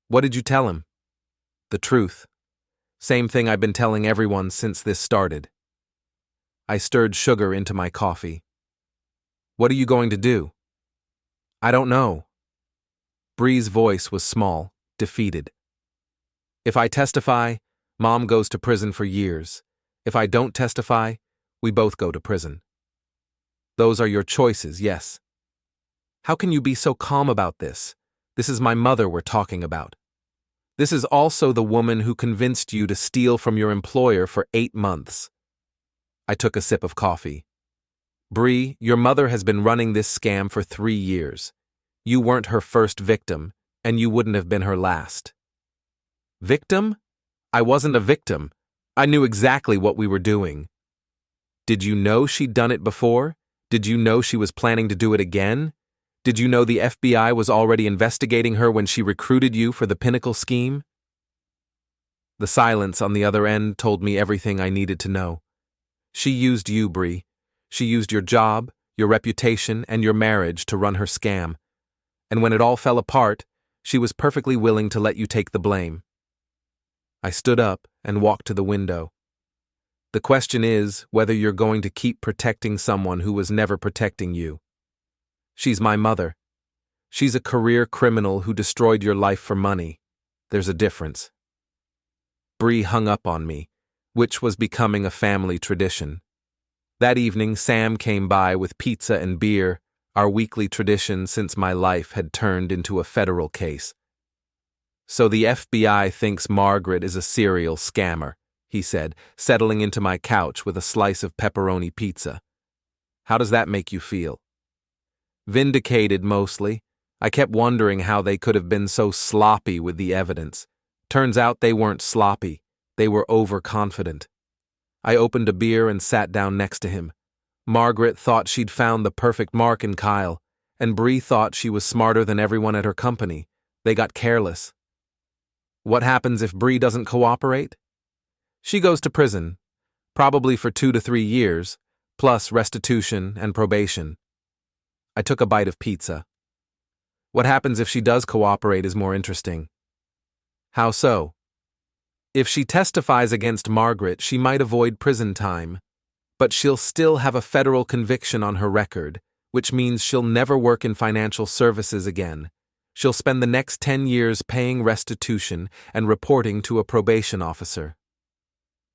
What did you tell him? The truth. Same thing I've been telling everyone since this started. I stirred sugar into my coffee. What are you going to do? I don't know. Bree's voice was small, defeated. If I testify, Mom goes to prison for years. If I don't testify, we both go to prison. Those are your choices, yes. How can you be so calm about this? This is my mother we're talking about. This is also the woman who convinced you to steal from your employer for 8 months. I took a sip of coffee. Bree, your mother has been running this scam for 3 years. You weren't her first victim, and you wouldn't have been her last. Victim? I wasn't a victim. I knew exactly what we were doing. Did you know she'd done it before? Did you know she was planning to do it again? Did you know the FBI was already investigating her when she recruited you for the Pinnacle scheme? The silence on the other end told me everything I needed to know. She used you, Bree. She used your job, your reputation, and your marriage to run her scam. And when it all fell apart, she was perfectly willing to let you take the blame. I stood up and walked to the window. The question is whether you're going to keep protecting someone who was never protecting you. She's my mother. She's a career criminal who destroyed your life for money. There's a difference. Bree hung up on me, which was becoming a family tradition. That evening, Sam came by with pizza and beer, our weekly tradition since my life had turned into a federal case. So the FBI thinks Margaret is a serial scammer, he said, settling into my couch with a slice of pepperoni pizza. How does that make you feel? Vindicated, mostly. I kept wondering how they could have been so sloppy with the evidence. Turns out they weren't sloppy. They were overconfident. I opened a beer and sat down next to him. Margaret thought she'd found the perfect mark in Kyle, and Bree thought she was smarter than everyone at her company. They got careless. What happens if Bree doesn't cooperate? She goes to prison, probably for 2 to 3 years, plus restitution and probation. I took a bite of pizza. What happens if she does cooperate is more interesting. How so? If she testifies against Margaret, she might avoid prison time, but she'll still have a federal conviction on her record, which means she'll never work in financial services again. She'll spend the next 10 years paying restitution and reporting to a probation officer.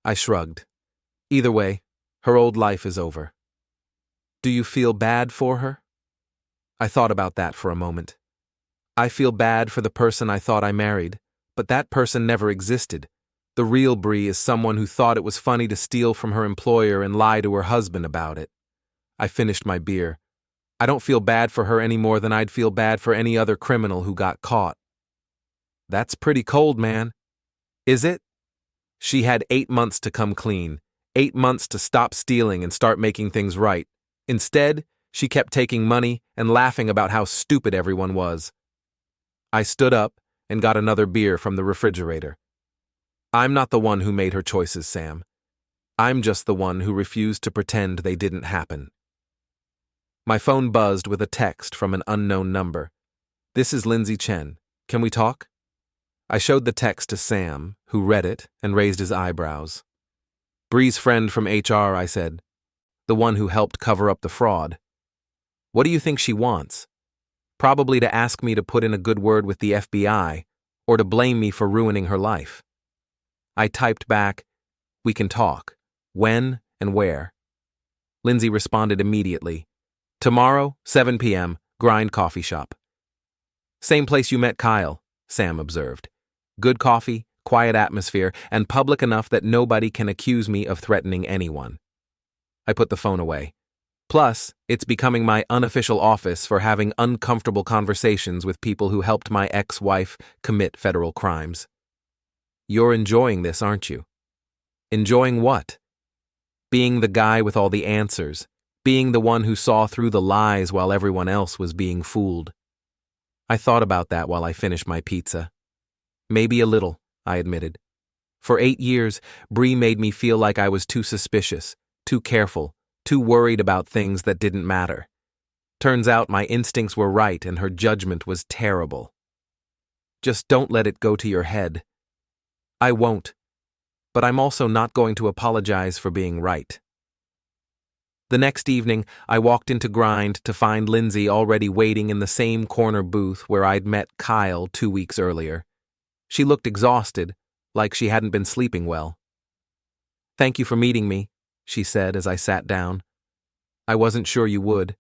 I shrugged. Either way, her old life is over. Do you feel bad for her? I thought about that for a moment. I feel bad for the person I thought I married, but that person never existed. The real Bree is someone who thought it was funny to steal from her employer and lie to her husband about it. I finished my beer. I don't feel bad for her any more than I'd feel bad for any other criminal who got caught. That's pretty cold, man. Is it? She had 8 months to come clean, 8 months to stop stealing and start making things right. Instead, she kept taking money and laughing about how stupid everyone was. I stood up and got another beer from the refrigerator. I'm not the one who made her choices, Sam. I'm just the one who refused to pretend they didn't happen. My phone buzzed with a text from an unknown number. This is Lindsay Chen. Can we talk? I showed the text to Sam, who read it and raised his eyebrows. Bree's friend from HR, I said. The one who helped cover up the fraud. What do you think she wants? Probably to ask me to put in a good word with the FBI, or to blame me for ruining her life. I typed back, we can talk. When and where? Lindsay responded immediately. Tomorrow, 7 p.m., Grind Coffee Shop. Same place you met Kyle, Sam observed. Good coffee, quiet atmosphere, and public enough that nobody can accuse me of threatening anyone. I put the phone away. Plus, it's becoming my unofficial office for having uncomfortable conversations with people who helped my ex-wife commit federal crimes. You're enjoying this, aren't you? Enjoying what? Being the guy with all the answers, being the one who saw through the lies while everyone else was being fooled. I thought about that while I finished my pizza. Maybe a little, I admitted. For 8 years, Bree made me feel like I was too suspicious, too careful, too worried about things that didn't matter. Turns out my instincts were right and her judgment was terrible. Just don't let it go to your head. I won't, but I'm also not going to apologize for being right. The next evening, I walked into Grind to find Lindsay already waiting in the same corner booth where I'd met Kyle 2 weeks earlier. She looked exhausted, like she hadn't been sleeping well. "Thank you for meeting me," she said as I sat down. "I wasn't sure you would."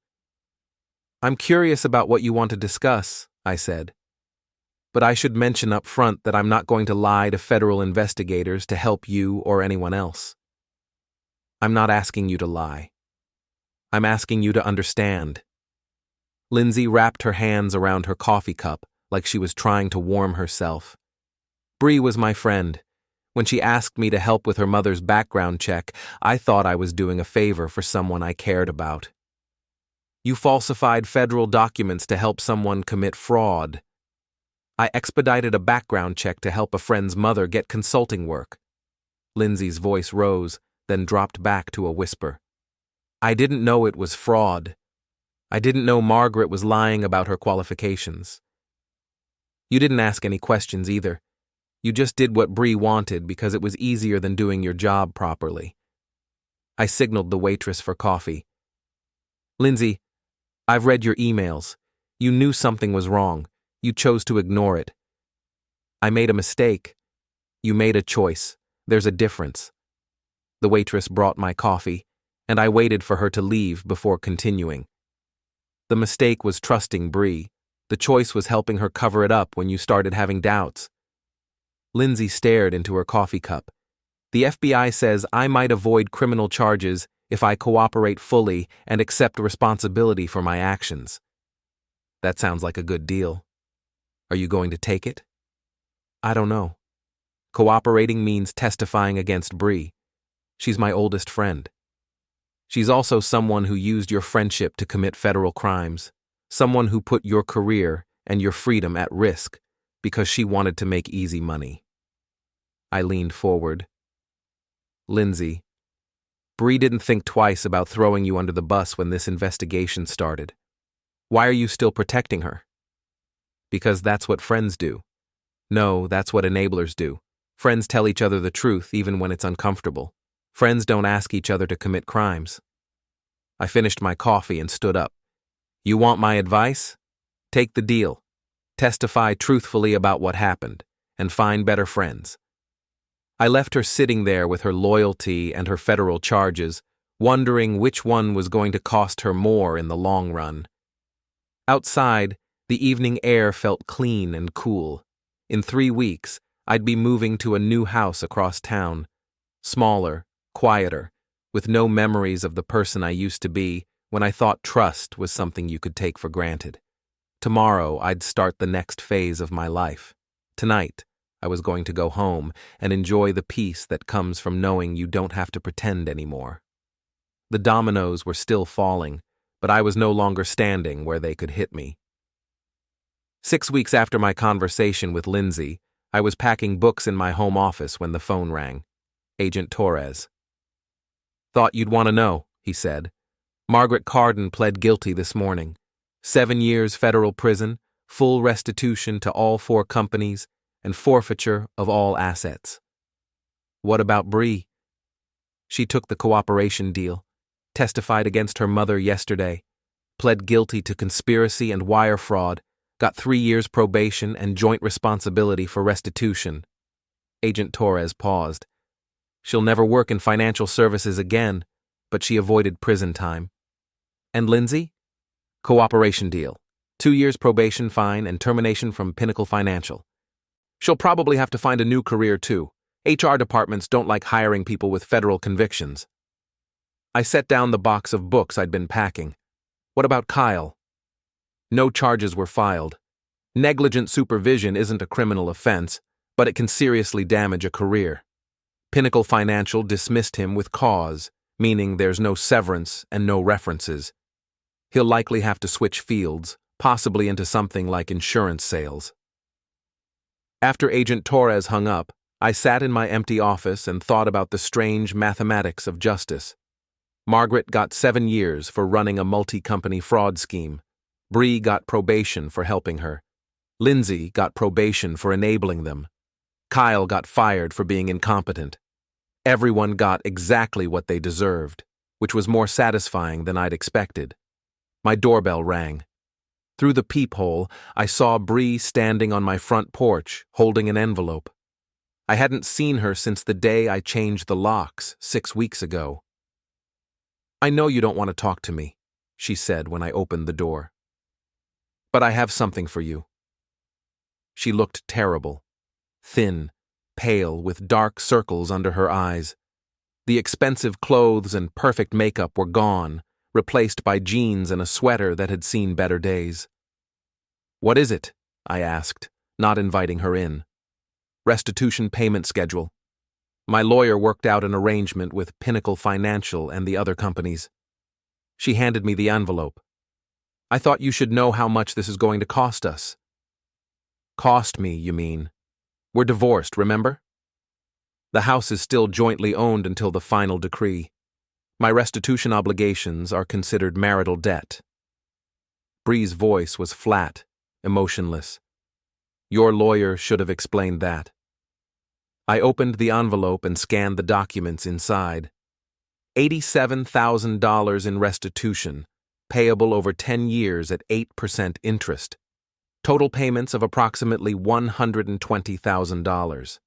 "I'm curious about what you want to discuss," I said. "But I should mention up front that I'm not going to lie to federal investigators to help you or anyone else. I'm not asking you to lie. I'm asking you to understand." Lindsay wrapped her hands around her coffee cup like she was trying to warm herself. Bree was my friend. When she asked me to help with her mother's background check, I thought I was doing a favor for someone I cared about. "You falsified federal documents to help someone commit fraud." "I expedited a background check to help a friend's mother get consulting work." Lindsay's voice rose, then dropped back to a whisper. "I didn't know it was fraud. I didn't know Margaret was lying about her qualifications." "You didn't ask any questions either. You just did what Bree wanted because it was easier than doing your job properly." I signaled the waitress for coffee. "Lindsay, I've read your emails. You knew something was wrong. You chose to ignore it." "I made a mistake." "You made a choice. There's a difference." The waitress brought my coffee, and I waited for her to leave before continuing. "The mistake was trusting Bree. The choice was helping her cover it up when you started having doubts." Lindsay stared into her coffee cup. "The FBI says I might avoid criminal charges if I cooperate fully and accept responsibility for my actions." "That sounds like a good deal. Are you going to take it?" "I don't know. Cooperating means testifying against Bree. She's my oldest friend. She's also someone who used your friendship to commit federal crimes, someone who put your career and your freedom at risk because she wanted to make easy money." I leaned forward. "Lindsay, Bree didn't think twice about throwing you under the bus when this investigation started. Why are you still protecting her?" "Because that's what friends do. No, that's what enablers do. Friends tell each other the truth even when it's uncomfortable. Friends don't ask each other to commit crimes." I finished my coffee and stood up. "You want my advice? Take the deal. Testify truthfully about what happened, and find better friends." I left her sitting there with her loyalty and her federal charges, wondering which one was going to cost her more in the long run. Outside, the evening air felt clean and cool. In 3 weeks, I'd be moving to a new house across town. Smaller, quieter, with no memories of the person I used to be when I thought trust was something you could take for granted. Tomorrow, I'd start the next phase of my life. Tonight, I was going to go home and enjoy the peace that comes from knowing you don't have to pretend anymore. The dominoes were still falling, but I was no longer standing where they could hit me. 6 weeks after my conversation with Lindsay, I was packing books in my home office when the phone rang. Agent Torres. "Thought you'd want to know," he said. "Margaret Cardin pled guilty this morning. 7 years federal prison, full restitution to all 4 companies, and forfeiture of all assets." "What about Bree?" "She took the cooperation deal, testified against her mother yesterday, pled guilty to conspiracy and wire fraud, got 3 years probation and joint responsibility for restitution." Agent Torres paused. "She'll never work in financial services again, but she avoided prison time." "And Lindsay?" "Cooperation deal, 2 years probation fine and termination from Pinnacle Financial. She'll probably have to find a new career too. HR departments don't like hiring people with federal convictions." I set down the box of books I'd been packing. "What about Kyle?" "No charges were filed. Negligent supervision isn't a criminal offense, but it can seriously damage a career. Pinnacle Financial dismissed him with cause, meaning there's no severance and no references. He'll likely have to switch fields, possibly into something like insurance sales." After Agent Torres hung up, I sat in my empty office and thought about the strange mathematics of justice. Margaret got 7 years for running a multi-company fraud scheme. Bree got probation for helping her. Lindsay got probation for enabling them. Kyle got fired for being incompetent. Everyone got exactly what they deserved, which was more satisfying than I'd expected. My doorbell rang. Through the peephole, I saw Bree standing on my front porch, holding an envelope. I hadn't seen her since the day I changed the locks 6 weeks ago. "I know you don't want to talk to me," she said when I opened the door. "But I have something for you." She looked terrible. Thin, pale, with dark circles under her eyes. The expensive clothes and perfect makeup were gone, replaced by jeans and a sweater that had seen better days. "What is it?" I asked, not inviting her in. "Restitution payment schedule. My lawyer worked out an arrangement with Pinnacle Financial and the other companies." She handed me the envelope. "I thought you should know how much this is going to cost us." "Cost me, you mean? We're divorced, remember? The house is still jointly owned until the final decree. My restitution obligations are considered marital debt." Bree's voice was flat, emotionless. "Your lawyer should have explained that." I opened the envelope and scanned the documents inside. $87,000 in restitution, payable over 10 years at 8% interest. Total payments of approximately $120,000.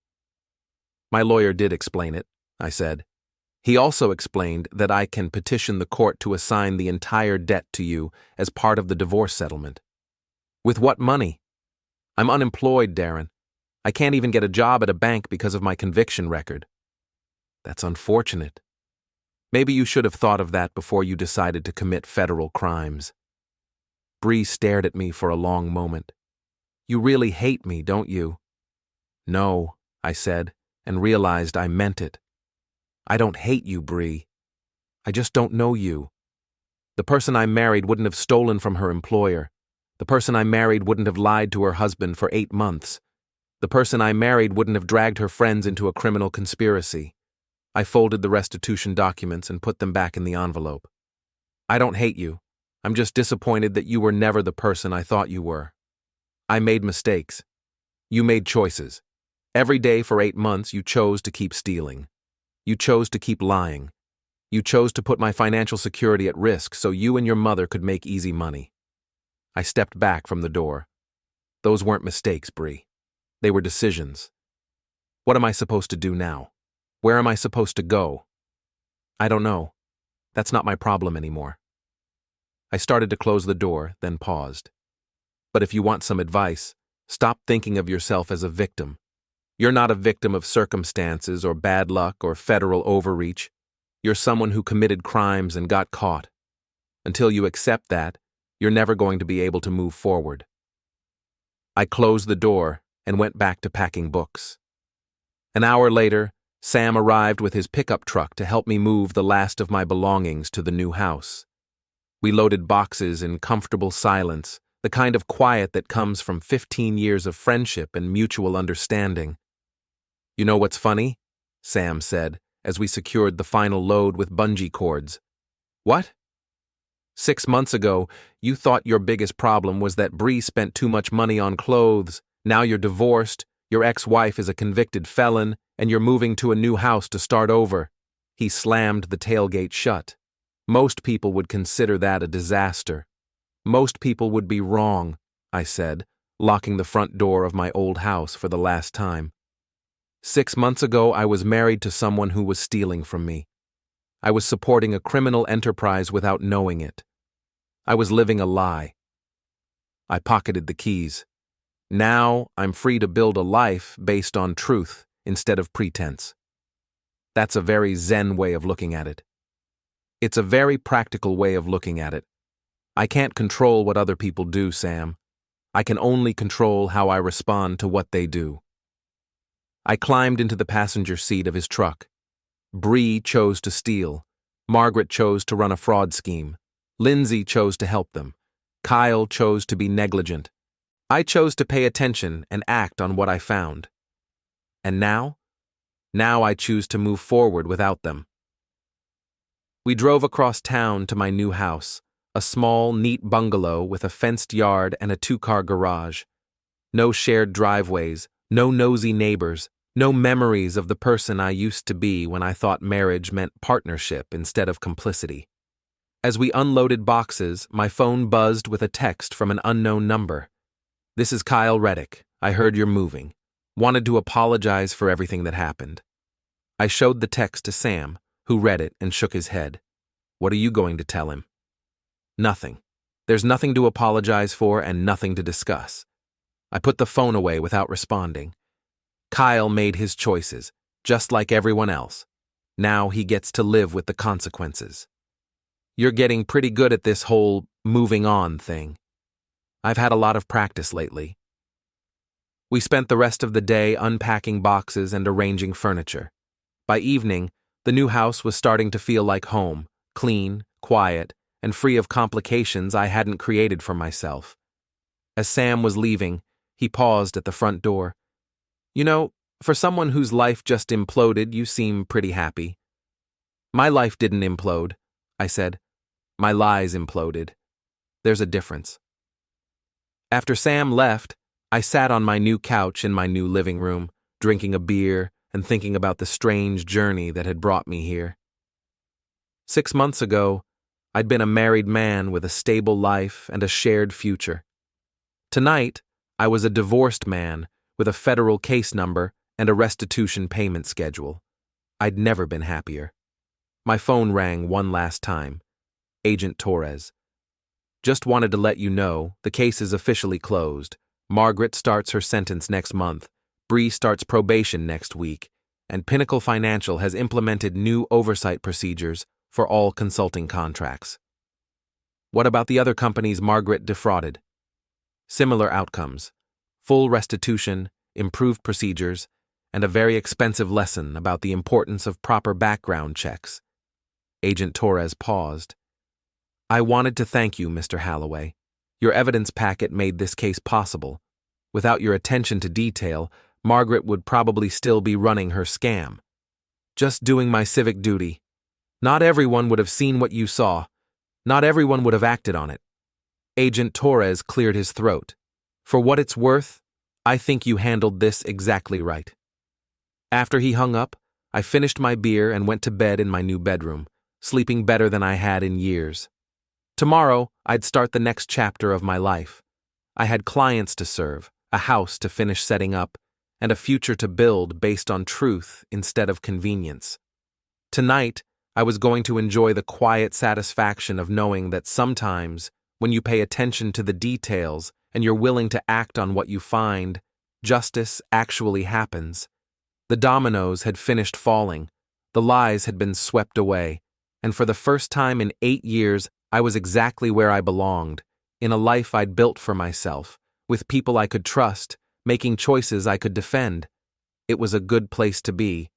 "My lawyer did explain it," I said. "He also explained that I can petition the court to assign the entire debt to you as part of the divorce settlement." "With what money? I'm unemployed, Darren. I can't even get a job at a bank because of my conviction record." "That's unfortunate. Maybe you should have thought of that before you decided to commit federal crimes." Bree stared at me for a long moment. "You really hate me, don't you?" "No," I said, and realized I meant it. "I don't hate you, Bree. I just don't know you. The person I married wouldn't have stolen from her employer. The person I married wouldn't have lied to her husband for 8 months. The person I married wouldn't have dragged her friends into a criminal conspiracy." I folded the restitution documents and put them back in the envelope. "I don't hate you. I'm just disappointed that you were never the person I thought you were. I made mistakes. You made choices. Every day for 8 months you chose to keep stealing. You chose to keep lying. You chose to put my financial security at risk so you and your mother could make easy money." I stepped back from the door. "Those weren't mistakes, Bree. They were decisions. What am I supposed to do now? Where am I supposed to go?" "I don't know. That's not my problem anymore." I started to close the door, then paused. "But if you want some advice, stop thinking of yourself as a victim. You're not a victim of circumstances or bad luck or federal overreach. You're someone who committed crimes and got caught. Until you accept that, you're never going to be able to move forward." I closed the door and went back to packing books. An hour later, Sam arrived with his pickup truck to help me move the last of my belongings to the new house. We loaded boxes in comfortable silence, the kind of quiet that comes from 15 years of friendship and mutual understanding. "You know what's funny?" Sam said, as we secured the final load with bungee cords. "What?" "6 months ago, you thought your biggest problem was that Bree spent too much money on clothes. Now you're divorced, your ex-wife is a convicted felon, and you're moving to a new house to start over." He slammed the tailgate shut. "Most people would consider that a disaster." "Most people would be wrong," I said, locking the front door of my old house for the last time. 6 months ago, I was married to someone who was stealing from me. I was supporting a criminal enterprise without knowing it. I was living a lie. I pocketed the keys. Now I'm free to build a life based on truth instead of pretense. That's a very Zen way of looking at it. It's a very practical way of looking at it. I can't control what other people do, Sam. I can only control how I respond to what they do. I climbed into the passenger seat of his truck. Bree chose to steal. Margaret chose to run a fraud scheme. Lindsay chose to help them. Kyle chose to be negligent. I chose to pay attention and act on what I found. And now? Now I choose to move forward without them. We drove across town to my new house, a small, neat bungalow with a fenced yard and a two-car garage. No shared driveways, no nosy neighbors, no memories of the person I used to be when I thought marriage meant partnership instead of complicity. As we unloaded boxes, my phone buzzed with a text from an unknown number. "This is Kyle Reddick. I heard you're moving. Wanted to apologize for everything that happened." I showed the text to Sam, who read it and shook his head. "What are you going to tell him?" "Nothing. There's nothing to apologize for and nothing to discuss." I put the phone away without responding. Kyle made his choices, just like everyone else. Now he gets to live with the consequences. "You're getting pretty good at this whole moving on thing." "I've had a lot of practice lately." We spent the rest of the day unpacking boxes and arranging furniture. By evening, the new house was starting to feel like home, clean, quiet, and free of complications I hadn't created for myself. As Sam was leaving, he paused at the front door. "You know, for someone whose life just imploded, you seem pretty happy." "My life didn't implode," I said. "My lies imploded. There's a difference." After Sam left, I sat on my new couch in my new living room, drinking a beer and thinking about the strange journey that had brought me here. 6 months ago, I'd been a married man with a stable life and a shared future. Tonight, I was a divorced man with a federal case number and a restitution payment schedule. I'd never been happier. My phone rang one last time. Agent Torres. "Just wanted to let you know, the case is officially closed. Margaret starts her sentence next month, Bree starts probation next week, and Pinnacle Financial has implemented new oversight procedures for all consulting contracts." "What about the other companies Margaret defrauded?" "Similar outcomes. Full restitution, improved procedures, and a very expensive lesson about the importance of proper background checks." Agent Torres paused. "I wanted to thank you, Mr. Halloway. Your evidence packet made this case possible. Without your attention to detail, Margaret would probably still be running her scam." "Just doing my civic duty. Not everyone would have seen what you saw. Not everyone would have acted on it." Agent Torres cleared his throat. "For what it's worth, I think you handled this exactly right." After he hung up, I finished my beer and went to bed in my new bedroom, sleeping better than I had in years. Tomorrow, I'd start the next chapter of my life. I had clients to serve, a house to finish setting up, and a future to build based on truth instead of convenience. Tonight, I was going to enjoy the quiet satisfaction of knowing that sometimes, when you pay attention to the details and you're willing to act on what you find, justice actually happens. The dominoes had finished falling, the lies had been swept away, and for the first time in 8 years, I was exactly where I belonged, in a life I'd built for myself, with people I could trust, making choices I could defend. It was a good place to be,